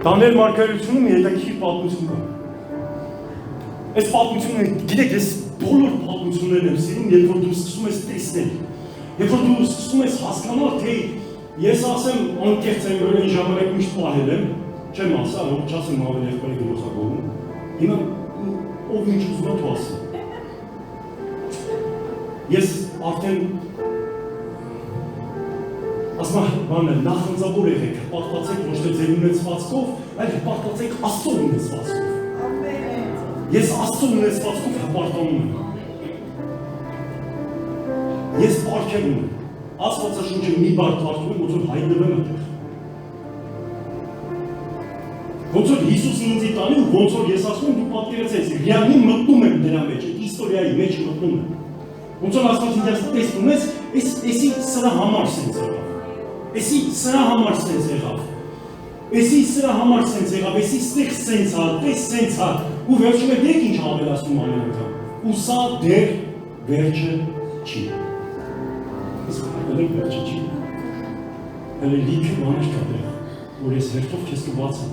Դանիել մարգարեությունում հետաքրքիր պատմություն կա։ Այս պատմությունը, գիտեք, ես բոլոր պատմություններն եմ սիրում, երբ որ դու սկսում ես տեսնել, երբ որ դու սկսում ես հասկանալ, թե ես ասեմ անկեղծ եմ, որ այն ժամանակ միշտ պահել եմ, չեմ ասա, որ չասեմ ավելի եղբայրի գլուխագովում, հիմա ով ինչ ուզում է դու ասի։ Ես արդեն ասում եմ, նախանձավոր եղեք, հպարտացեք ոչ թե ձեր ունեցվածքով, այլ հպարտացեք Աստծո ունեցվածքով։ Ես Աստծո ունեցվածքով հպարտանում եմ։ Ես պարգև ունեմ։ Աստվածաշունչը մի բար կարդում եմ, ոնց որ հայտնվեմ այդտեղ։ Ոնց որ Հիսուսը ինձ տանի ու ոնց որ ես ասում եմ, դու պատկերացրեք, ռեալի մտնում եմ դրա մեջ, այդ իստորիայի մեջ մտնում եմ։ Ոնց որ ասված ինձ տեսնում ես, էսի սրա համար սենց եղավ։ Էսի սրա համար սենց եղավ։ Էսի սրա համար սենց եղավ, էսի ստեղ սենց ա, տես սենց ա, ու վերջում է դեք ինչ ավելացնում ամեն անգամ։ Ու սա դեր վերջը չի։ Իսկ հələ վերջը չի։ Հələ լիքը բաներ կա դեղ, որ ես հերթով քեզ կբացեմ։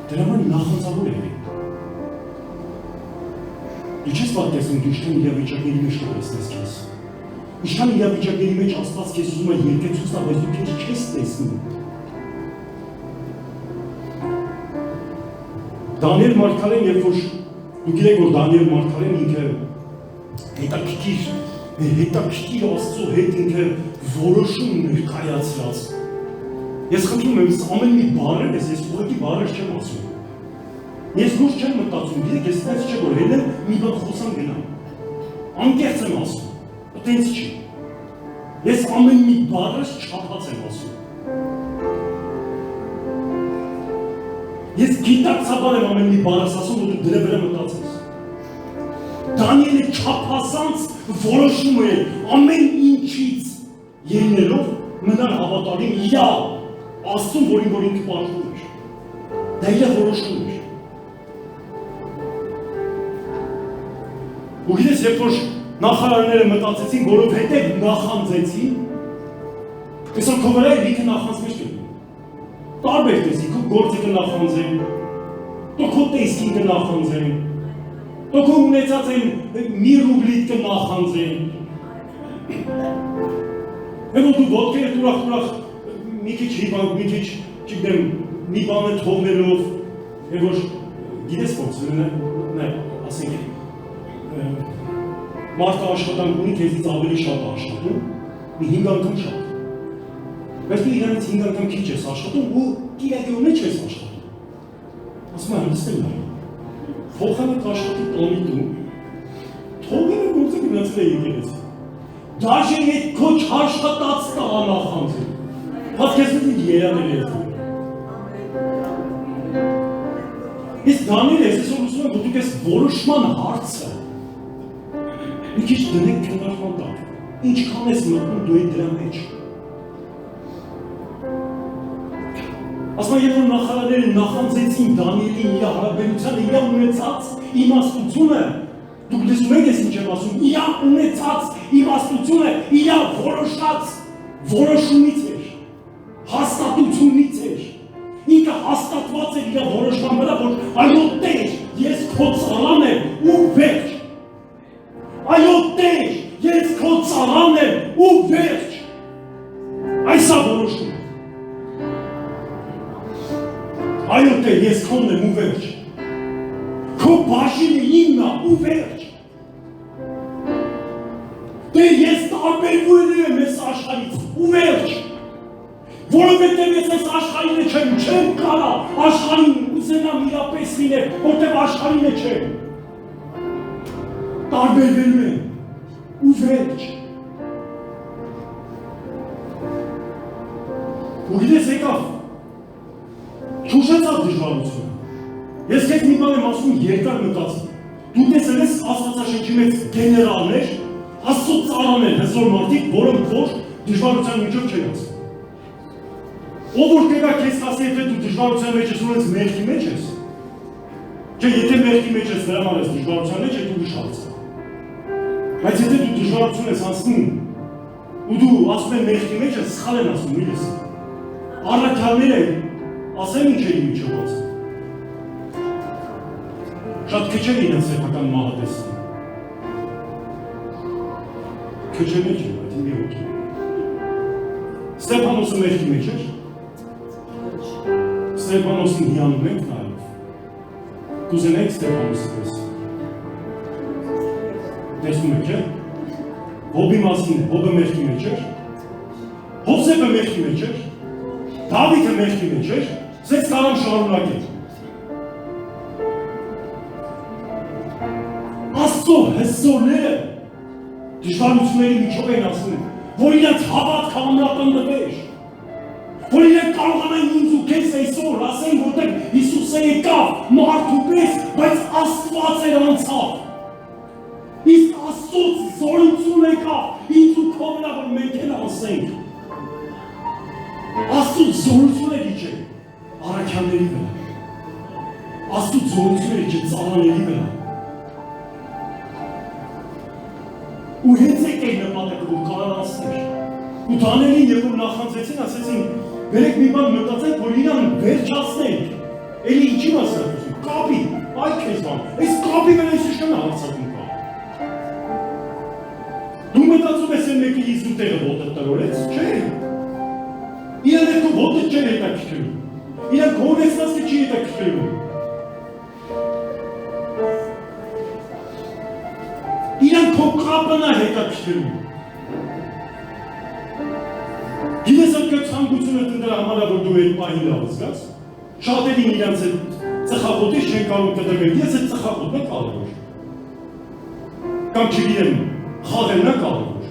Դրա համար նախանձավոր եղի։ Ինչպես պատկերացնում դու ինչքան իրավիճակների մեջ կտեսնես քեզ։ Ինչքան իրավիճակների մեջ Աստված քեզ ուզում է երկեցուց տա, բայց դու քեզ չես տեսնում։ Դանիել Մարգարեն, երբ որ դու գիտեք, որ Դանիել Մարգարեն ինքը հետաքրքիր Աստծո հետ ինքը որոշում ներկայացրած։ Ես խնդրում եմ, ամեն մի բառեր ես ուղղակի բառեր չեմ ասում։ Ես լուրջ չեմ մտածում, գիտեք, ես այդպես չէ, որ հենց մի բան խոսամ գնամ։ Անկեղծ եմ ասում, այդպես չի։ Ես ամեն մի բառը չափած եմ ասում։ Ես գիտակցաբար եմ ամեն մի բառ ասում, որ դու դրա վրա մտածես։ Դանիելը չափազանց որոշում է ամեն ինչից ելնելով մնալ հավատարիմ իր Աստծուն, որ ինքը պաշտում էր։ Դա իր որոշումն էր։ Ու գիտես, երբ որ նախարարները մտածեցին, որովհետև նախանձեցին, այսօր քո վրա լիքը նախանձներ կլինի։ Տարբեր տեսի, քո գործը կնախանձեն, քո տեսքին կնախանձեն, քո ունեցած են մի ռուբլիտ կնախանձեն։ Հետո դու ոտքերը ուրախ մի քիչ հիվանդ, մի քիչ, չգիտեմ, մի բանը թողնելով, եւ որ գիտես ոնց ասենք մարդը աշխատանք ունի, քեզից ավելի շատ աշխատում, մի 5 անգամ շատ։ Բայց դու իրանից 5 անգամ քիչ ես աշխատում ու կիրակյոն չես աշխատում։ Ասում եմ, հստակ լավ։ Փոխանակ աշխատի տոնի դու, թողնի գործը գնացել է եկեղեցի։ Դաժե այդ քո չաշխատած տղա նախանձի։ Պատկերացրու երանել ես դու։ Ես Դանիել ես այսօր ուզում եմ, որ դուք այս որոշման հարցը մի քիչ դնեք քննարկման տակ։ Ինչքան ես մտնում դու այդ դրա մեջ։ Ասում եմ, երբ որ նախարարները նախանձեցին Դանիելին իր հարաբերությանը, իր ունեցած իմաստությունը, դուք լսում եք ես ինչ եմ ասում, իր ունեցած իմաստությունը, իր որոշած որոշումից էր, հաստատությունից էր։ Ինքը հաստատված էր իր որոշման վրա, որ այո Տեր, ես քո ծառան եմ ու վերջ։ Այո Տեր, ես քո ծառան եմ ու վերջ։ Այս է որոշումը։ Այո Տեր, ես քոնն եմ ու վերջ։ Քո բաժինը իմն է ու վերջ։ Տեր, ես տարբերվում եմ այս աշխարհից ու վերջ։ Որովհետև ես այս աշխարհինը չեմ կարա աշխարհին ուզենամ իրապես լինել, որտեղ աշխարհինը չեմ։ Տարբերվելու եմ ու վերջ։ Ու գիտես եկավ, չուշեցավ դժվարությունը։ Ես քեզ մի բան եմ ասում երկար մտածի։ Դու տեսել ես Աստվածաշնչի մեջ գեներալներ, Աստծո ծառաներ, հզոր մարդիկ, որոնք որ դժվարության միջով չեն անցնում։ Ով որ կգա քեզ ասի, եթե դու դժվարության մեջ ես, ուրեմն մեղքի մեջ ես։ Չէ, եթե մեղքի մեջ ես, դրա համար ես դժվարության մեջ, այդ ուրիշ հարց է։ Բայց եթե դու դժվարություն ես անցնում, ու դու ասում ես մեղքի մեջ ես, սխալ են ասում, մի լսի։ Առաքյալները ասեմ ինչ է միջով ասում։ Շատ քիչ են իրենց սեփական մահը տեսնում։ Քիչ է մեջ է, բայց մի հոգի։ Ստեփանոսը մեղքի մեջ էր։ Ստեփանոսին հիանում ենք նաև։ Կուզենայիք Ստեփանոսը տեսնել։ Տեսնում եք, չէ՞։ Հոբի մասին, Հոբը մեղքի մեջ էր։ Հովսեփը մեղքի մեջ էր։ Դավիթը մեղքի մեջ էր։ Սենց կարամ շարունակել։ Աստծո հզորները դժվարությունների միջով են ասում, որ իրենց հավատքը ամրապնդվեր, որ իրենք կարողանային ինձ ու քեզ այսօր ասեն, որտեղ Հիսուսը եկավ մարդու պես, բայց Աստված էր անցավ։ Իսկ Աստծոց զորություն եկավ ինձ ու քո վրա, որ մենք էլ անսենք։ Աստծոց զորություն է իջել առաքյանների վրա։ Աստծոց զորություն է իջել ծառաների վրա։ Ու հենց եկել նպատակը, որ կարող անցներ։ Ու Դանիելին, երբ որ նախանձեցին, ասեցին, վերեք մի բան մտածենք, որ իրան վերջացնենք։ Էլի ինչի մասը ասում, կապի, այ քեզ բան, այս կապի վրա այս իշքան հարցակում կա։ Դու մտածում ես են մեկի իզու տեղը ոտը տրորեց, չէ։ Իրան է քո ոտը չէր հետաքրքրում։ Իրան քո ունեցվածքը չի հետաքրքրում։ Իրան քո կապն է հետաքրքրում։ Գիտես այդ ցանկությունը դրա համար որ դու այդ պահին լավ զգաս, շատերին իրանց այդ ծխախոտից չեն կարող կտրվել, ես այդ ծխախոտն է կարևոր։ Կամ չգիտեմ, խաղերն է կարևոր։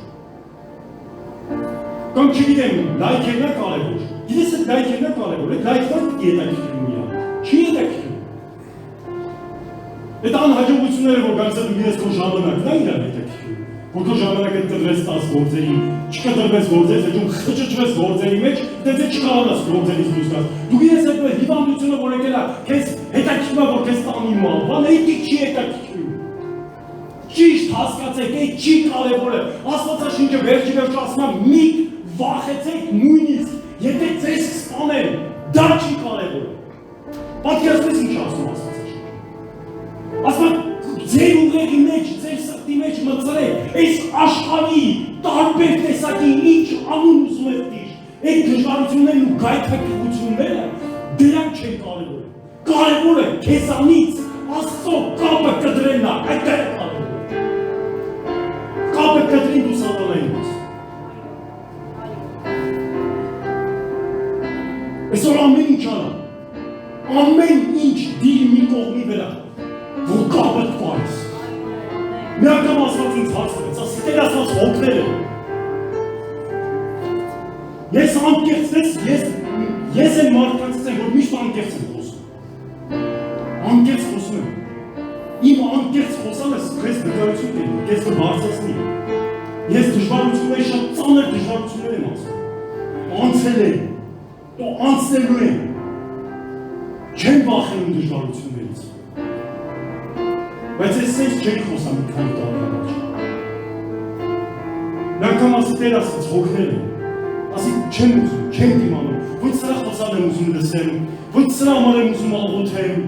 Կամ չգիտեմ, լայքերն է կարևոր։ Գիտես այդ լայքերն է կարևոր, այդ լայքն է հետաքրքրում իրան, չի հետաքրքրում։ Այդ անհաջողությունները, որ գալիս է դու գիտես քո ժամանակն է իրան հետաքրքրում։ Որ քո ժամանակը կտրվեց 10 գործերի, չկտրվեց գործերից, այդում խճճվեց գործերի մեջ, դե չկարողանաս գործերից դուրս գաս։ Դու գիտես այդ հիվանդությունը, որ եկել է, քեզ հետաքրքրում է, որ քեզ տանի մալ, բան էդի չի հետաքրքրում։ Ճիշտ հասկացեք, այդ չի կարևորը։ Աստվածաշունչը վերջի վերջը ասում է՝ մի վախեցեք նույնիսկ, եթե ձեզ սպանեն, դա չի կարևորը։ Պատկերացնես ինչ ասում Աստվածաշունչը։ Ասում է ձեր ուղեղի մեջ, ձեր սրտի մեջ մտցրեք, այս աշխարհի տարբեր տեսակի ինչ անուն ուզում եք դիր, այդ դժվարություններն ու գայթակղությունները դրանք չեն կարևոր։ Կարևորը քեզանից Աստծո կապը կտրելն է, այդտեղ է կարևորը։ Կապը կտրին դու սատանային ես։ Այսօր ամեն ինչ արա, ամեն ինչ դիր մի կողմի վրա, որ կապըտ պարես։ Մի անգամ ասված ինձ հարցրեց, ասի տեր ասված հոգներ է։ Ես անկեղծվեց, ես եմ մարդկանց եմ, որ միշտ անկեղծ եմ խոսում։ Անկեղծ խոսում եմ։ Իմ անկեղծ խոսալը քեզ դժվարություն կլինի, քեզ կբարձրացնի։ Ես դժվարությունների շատ ծանր դժվարություններ եմ անցել։ Անցել եմ, ու անցնելու եմ։ Չեմ վախենում դժվարություններից։ Բայց ես սենց չենք խոսա մի քանի տարի առաջ։ Նանգամ ասի տեր ասած հոգներ եմ, ասի չեմ ուզում, չեմ դիմանում, ոչ սրա խոսալ եմ ուզում լսեմ, ոչ սրա համար եմ ուզում աղոթեմ,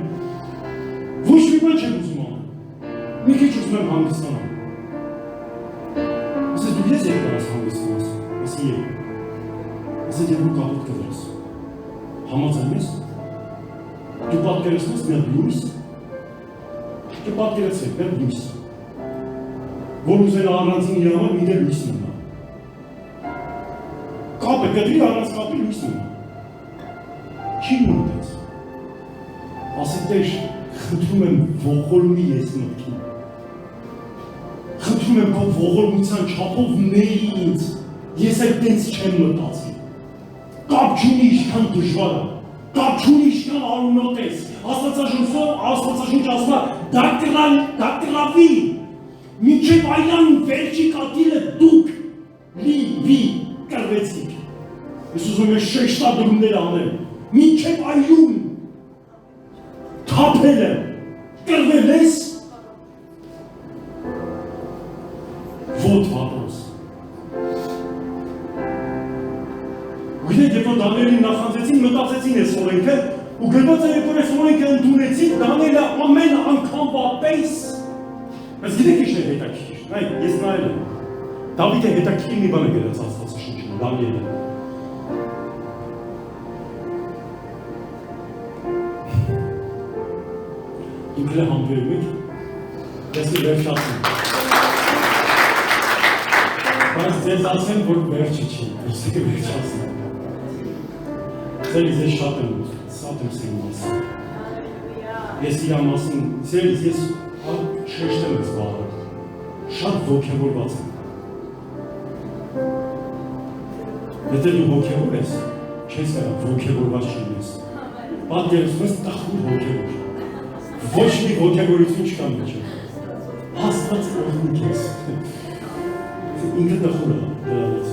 ոչ մի բան չեմ ուզում անել, մի քիչ ուզում եմ հանգստանալ։ Ասես դու ես եկար աս հանգստանաս, ասի եկ, ասես և ու կաղոտ կդրես, համաձայն ես, դու պատկերացնես մի հատ լույս, կպատկերացրեք, մեր լույս, որ ուզեն առանցին իր համար մի դեր լույս մնա։ Կապը, կտրի առանց կապի լույս մնա։ Չի մնտեց։ Ասի տեր, խնդրում եմ ողորմի ես մտքին։ Խնդրում եմ քո ողորմության չափով ների ինձ, ես այդ տենց չեմ մտածի։ Կապ չունի ինչքան դժվար է, կապ չունի ինչքան արունոտ ես, Աստվածաշունչ ասում է դա կրավի, մինչև այլան վերջի կատիլը դուք լի կրվեցիք։ Ես ուզում եմ շեշտադրումներ անել, մինչև այլուն թափելը կրվել ես, ոտ վատոս։ Գիտեք, երբ որ Դանիելին նախանձեցին, մտածեցին ես օրենքը, ու գրված է, երբ որ ես օրենքը ընդունեցին, Դանիելը ամեն անգամվա պես։ Բայց գիտեք ինչ է հետաքրքիր, այ ես նայել եմ։ Դավիթը հետաքրքիր մի բան է գրած Աստվածաշունչում, Դանիելը։ Ինքն է համբերում եք, ես մի վերջացնում։ Բայց ձեզ ասեմ, որ վերջը չի, ես է վերջացնում։ Ձերից ես շատ եմ սիրում ասում։ Ես իրան ասում, ձերից ես շեշտեմ ես բաղատ, շատ ոգևորված եմ։ Եթե դու ոգևոր ես, չես կարա ոգևորված չլինես։ Պատկերացնում ես տխուր ոգևոր։ Ոչ մի ոգևորություն չկա մեջը։ Հաստ Աստված օրհնի քեզ։ Ինքը դխուր է դրանից։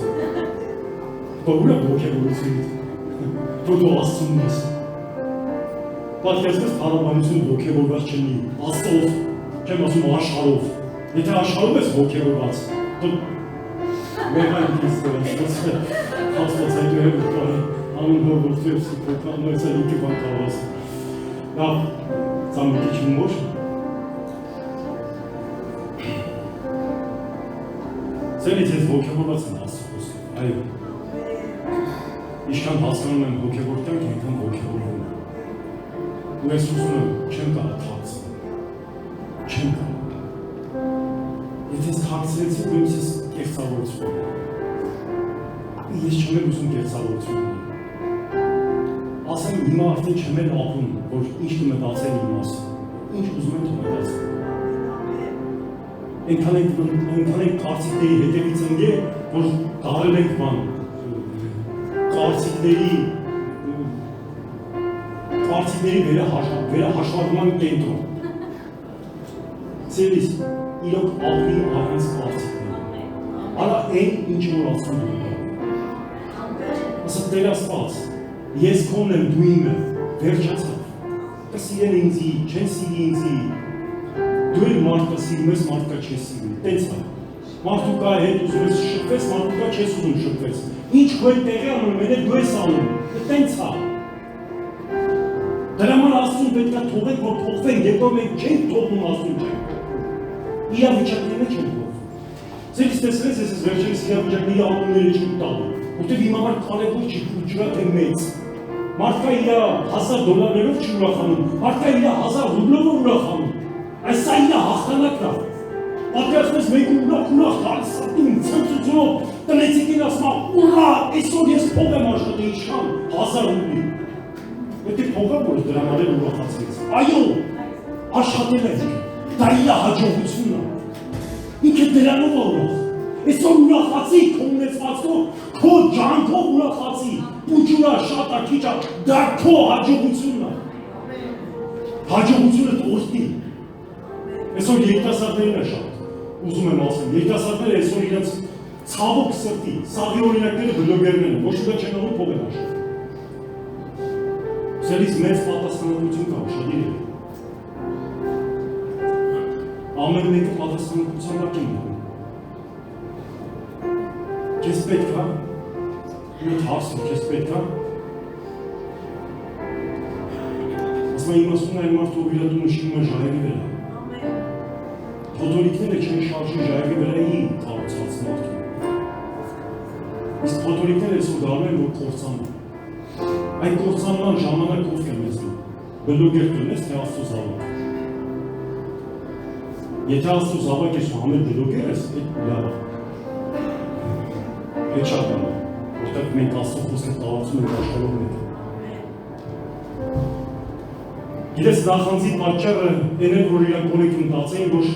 Բողոք ոգևորություն։ Դու Աստծուն ես։ Պատկերացրեք հարաբերություն ոգևորված չլինի, Աստծով, չեմ ասում աշխարհով։ Եթե աշխարհով ես ոգևորված, դու մեղային ես դրած, Աստծային հետ բարի, անունով ոգևորված, նույնիսկ ինքը բան կարող։ Լավ, ծամիկի չմոր։ Ձերից ես ոգևորված եմ Աստծո խոսքով, այո։ Ինչքան հասկանում եմ հոգևոր կյանք, այնքան ոգևորվում եմ։ Ու ես ուզում եմ, չեմ կարող թաքցնել, չեմ կարող։ Եթե ես թաքցրեցի, դու ինձ ես կեղծավորություն ունեմ։ Ես չեմ ուզում կեղծավորություն ունեմ։ Ասեմ, հիմա արդեն չեմ էլ ապրում, որ ինչ կմտածեն իմ մասին, ինչ ուզում եմ կմտածեն։ Այնքան ենք կարծիքների հետևից ընկե, որ դարել ենք բան, կարծիքների վերահաշվարկման կենտրոն։ Ձերից իրոք ապրի առանց կարծիքների։ Արա այն ինչ որ ասում եմ։ Ասա Տեր Աստված, ես քոնն եմ, դու իմ ես, վերջացավ։ Կսիրեն ինձի, չեն սիրի ինձի։ Դու էլ մարդը սիրում ես, մարդը չես սիրում, տենց է։ Մարդու կա հետ ուզում ես շփվես, մարդու կա չես ուզում շփվես։ Ինչ քո հետ տեղի անում, մենակ դու ես անում, տենց է։ Դրա համար Աստծուն պետք է թողենք, որ փոխվենք, հետո մենք չենք թողնում Աստծուն չենք։ Իրավիճակների մեջ ենք փոխվում։ Ձերից տեսնես, ես վերջերս իրավիճակների անունները չեմ տալու, որտեղ իմ համար կարևոր չի, ջրա թե մեծ։ Մարդկա իր $1000 չի ուրախանում, մարդկա իր 1000 ռուբլով ուրախանում։ Այս սա իր հաղթանակն է։ Պատկերացնես մեկ ուրախ հարսատում, ցնցությունով, տնեցիկին ասում, ուրա, այսօր ես փող եմ աշխատի, իշխան, 1000 ռուբլի։ Պետք է փողը, որ դրա համար ուրախացրեց։ Այո, աշխատել ենք, դա իր հաջողությունն է։ Ինքը դրանով է ուրախ։ Այսօր ուրախացի, քո ունեցվածքով, քո ջանքով ուրախացի, պուջուրա, շատա, քիչա, դա քո հաջողությունն է։ Հաջողությունը տորտի։ Այսօր երիտասարդներն է շատ, ուզում եմ ասեմ, երիտասարդները այսօր իրենց ցավոք սրտի, սաղի օրինակները բլոգերներն են, ոչ ուղղակի չեն անում փող են աշխատում։ Ձերից մեծ պատասխանատվություն կա, ուշադիր եք։ Ամեն մեկը պատասխանատվության տակ են դնում։ Քեզ պետք է, մի հարցը քեզ պետք է։ Ասում եմ իմաստուն այն մարդը, ով իր տունը շինում է ժայռի վրա։ Փոթորիկները չեն շարժում ժայռի վրայի կառուցած մարդուն։ Իսկ փոթորիկները այսօր դառնում են, որ կործանում։ Այդ կործանման ժամանակ ով կմես դու, բլոգեր կլնես, թե Աստծո զավակ։ Եթե Աստծո զավակ ես ու համել բլոգեր ես, այդ լավ է։ Այդ շատ լավ է, որտեղ մենք Աստծո խոսքը տարածում ենք աշխարհով մեկ։ Գիտես նախանձի պատճառը այն է, որ իրանք օրենք մտածեին, որ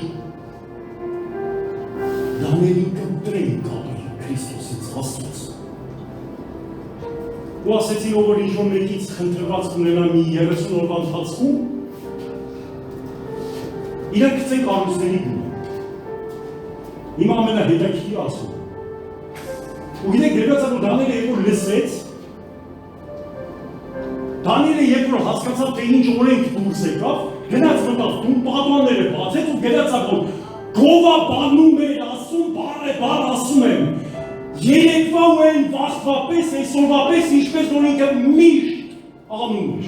Դանիելին կընտրեին կապել Քրիստոսից, Աստծոց։ Ու ասեցի, ով որ ինչ-որ մեկից խնդրված կունենա մի 30 օրվա ընթացքում, իրանք գցեն կառույցների գունը։ Հիմա ամենահետաքրքիրը ասում։ Ու գիտեք, գրված է, որ Դանիելը երբ որ լսեց, Դանիելը երբ որ հասկացավ, թե ինչ օրենք դուրս եկավ, գնաց մտավ, տուն պատուհանները բացեց ու գրած է, որ գովաբանում էր ասում, բառ ասում եմ, երեկվա ու են վաղվա պես, այսօրվա պես, ինչպես որ ինքը միշտ անում էր։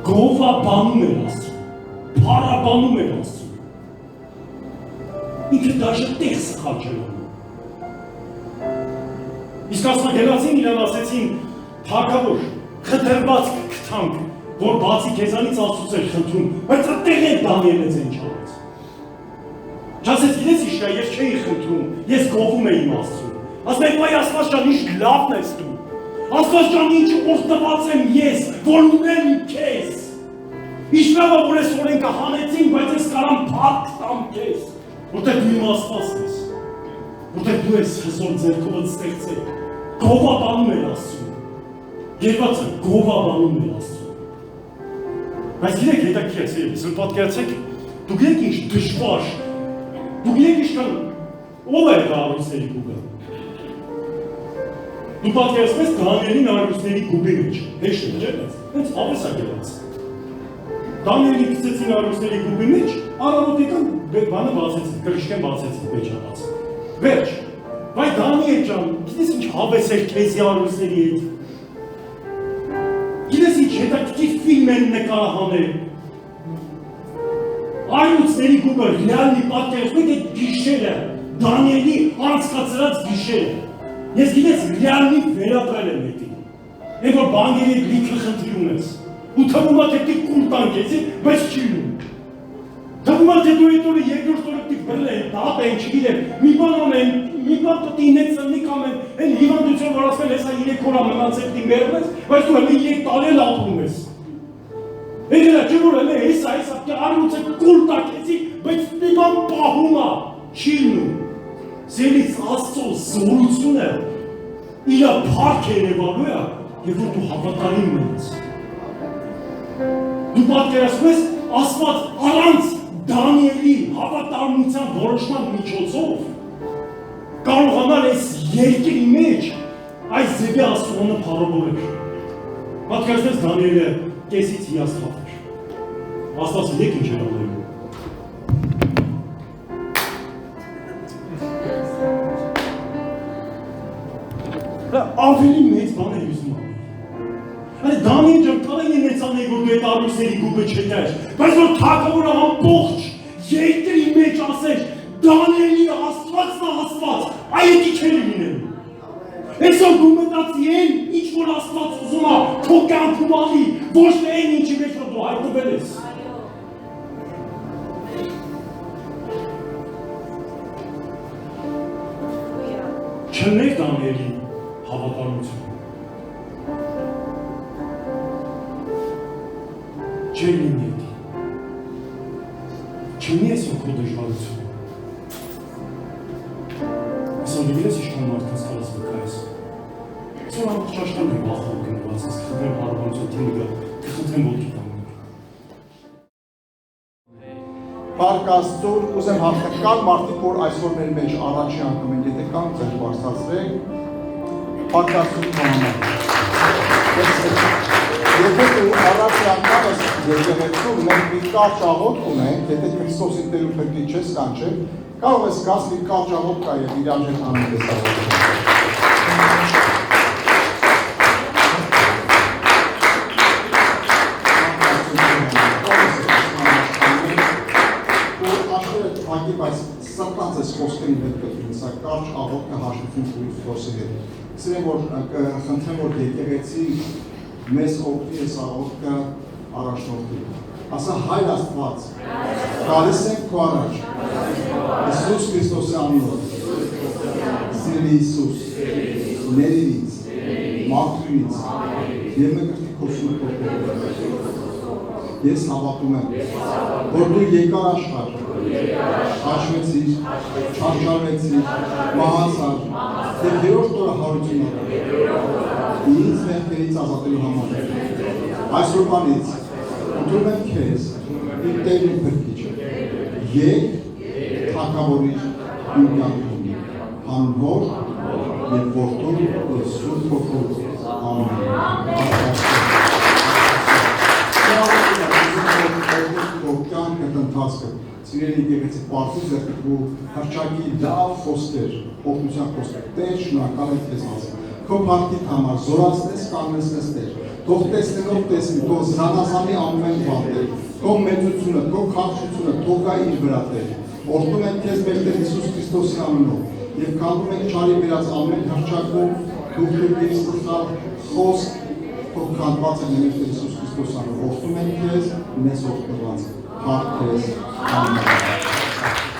Գովաբանում էր ասում, բառաբանում էր ասում։ Ինքը դաժե տեղ սխալ չէր անում։ Իսկ ասма գելացին իրան ասեցին, թագավոր, խտրված կգտանք, որ բացի քեզանից Աստծուց էր խնդրում, բայց այդտեղ է Դանիելը ձեն չարեց։ Չասեց, գիտես ինչ կա, ես չէի խնդրում, ես գովում էի իմ Աստծուն։ Ասում եք, այ Աստված ջան, ինչ լավն ես դու։ Աստված ջան, ինչ օգտված եմ ես, որ ունեմ քեզ։ Ինչ լավ է, որ այս օրենքը հանեցին, բայց ես կարամ փառք տամ քեզ, որտեղ դու իմ Աստվածն ես, որտեղ դու ես հզոր ձեռքովդ ստեղծել, գովաբանում էր Աստծուն։ Երբացը գովաբանում էր Աստծուն։ Բայց գիտեք, հետաքրքիր է, պատկերացրեք, Դուք եք ինչ դժվար, դուք եք ինչքան ով է դա արուսների գուբը։ Դու պատկերացնում ես Դանիելին արուսների գուբի մեջ, հեշտ է, չէ՞, հենց հավես է գելած։ Դանիելին գցեցին արուսների գուբի մեջ, առավոտ եկան բանը բացեցին, կրիշկեն բացեցին, վեճապաց։ Վերջ, վայ Դանիել ջան, գիտես ինչ հավես էր քեզի արուսների հետ։ Գիտես ինչ հետաքրքիր ֆիլմ են նկարահանել։ Արուսների գուբը ռեալնի պատկերացնում եք գիշերը, Դանիելի անցկացրած գիշերը։ Ես գիտես ռեալնի վերապրել եմ հետի։ Եվ որ բանկերի հետ լիքը խնդիր ունես։ Ու թվում է թե դի կուլ տանկեցի, բայց չի լինում։ Թվում է թե դու այդ օրը երկրորդ օրը դի բրել են, դապ են, չգիտեմ, մի բան անեն, մի բան պետք է ինետ սննի կամ են հիվանդություն որ ասվել հեսա 3 օր մնացել դի մերում ես, բայց դու հələ 3 տարի էլ ապրում ես։ Էլա չէ որ հələ հեսա արուծը կուլ տանկեցի, բայց մի բան պահում է, չի լինում։ Սերից Աստծո զորությունը իրա փառք է երևալու է, եւ որ դու հավատարիմ ես։ Դու պատկերացնում ես Աստված առանց Դանիելի հավատարմության որոշման միջոցով կարողանալ այս երկրի մեջ այս ձևի Աստծոյանը փառաբոնել։ Պատկերացնում ես Դանիելը կեսից հիասթափ էր։ Աստված եք ինչ էր անում։ Ավելի մեծ բան է ուզում անել։ Դանիել ջան, կարող է մեծ անել, որ դու այդ արուսների գուբը չտայր, բայց որ թագավորը ամբողջ երկրի մեջ ասեր, Դանիելի Աստվածն է Աստված, այդի չէր լինելու։ Այսօր դու մտածի են, ինչ որ Աստված ուզում է, քո կյանքում ալի, ոչ թե այն ինչի մեջ որ դու հայտնվել ես։ Չներ Դանիելի հավատարմություն։ Չէ լինի էդի։ Չնի ես ու քո դժվարությունը։ Այսօր դիվիրես իշքան մարդքանց կալս վկայես։ Այսօր ամբողջ աշխարհն է վախով գնված, ես կխնդրեմ հարաբանություն թիմը, կխնդրեմ ոտքի տանում։ Փառք Աստծուն, ուզեմ հաստատալ մարդիկ, որ այսօր մեր մեջ առաջի անգամ են, եթե կան ձեր բարձրացրեք, Փառք Աստծուն համար։ Եթե դու առաջի անգամ ես եկեղեցում, մենք մի կարճ աղոթք ունենք, եթե Քրիստոսի Տեր ու Փրկիչ չես կանչել, կարող ես գաս մի կարճ աղոթք կա եւ իրավժեք անենք ես աղոթքը։ Բայց սրտած ես խոսքերի հետ կտրին, սա կարճ աղոթքը հաշվություն Քրիստոսի հետ։ Սիրեմ որ խնդրեմ որ եկեղեցի մեզ օգնի այս աղոթքը առաջնորդի։ Ասա Հայր Աստված, գալիս ենք քո առաջ։ Հիսուս Քրիստոսի անունով։ Սիրելի Հիսուս, ների ինձ, մաքրի ինձ, եւ մկրտի քո սուրբ օգնով։ Ես հավատում եմ, որ դու եկար աշխարհ, հաշվեցիր, չարչարվեցիր, մահացար, եւ երրորդ օրը հարություն առար։ Ինձ մեղքերից ազատելու համար։ Այսօրվանից ընդունում եմ քեզ, իմ Տեր ու Փրկիչ, եկ թագավորիր իմ կյանքում, անուն Հոր եւ Որդու եւ Սուրբ Հոգու անունով։ Սիրելի եկեղեցի պարտուզ ձեռքդ ու հրճակի լավ խոսքեր, օգնության խոսքեր, Տեր շնորհակալ եմ քեզ համար, քո մարդիկ համար, զորացնես, կանգնեցնես Տեր, թող տեսնելով տեսնի, թող զանազանի ամեն բան Տեր, քո մեծությունը, քո քաջությունը, թող գա իր վրա Տեր, օրհնում եմ քեզ մեր Տեր Հիսուս Քրիստոսի անունով, եւ քանդում ենք ճարի բերած ամեն հրճակում, դուխտի սխալ խոսք, թող քանդված է մեր Տեր Հիսուս Քրիստոսի անունով, օրհնում ենք քեզ, մեզ օրհնված Փառք քեզ, ամեն։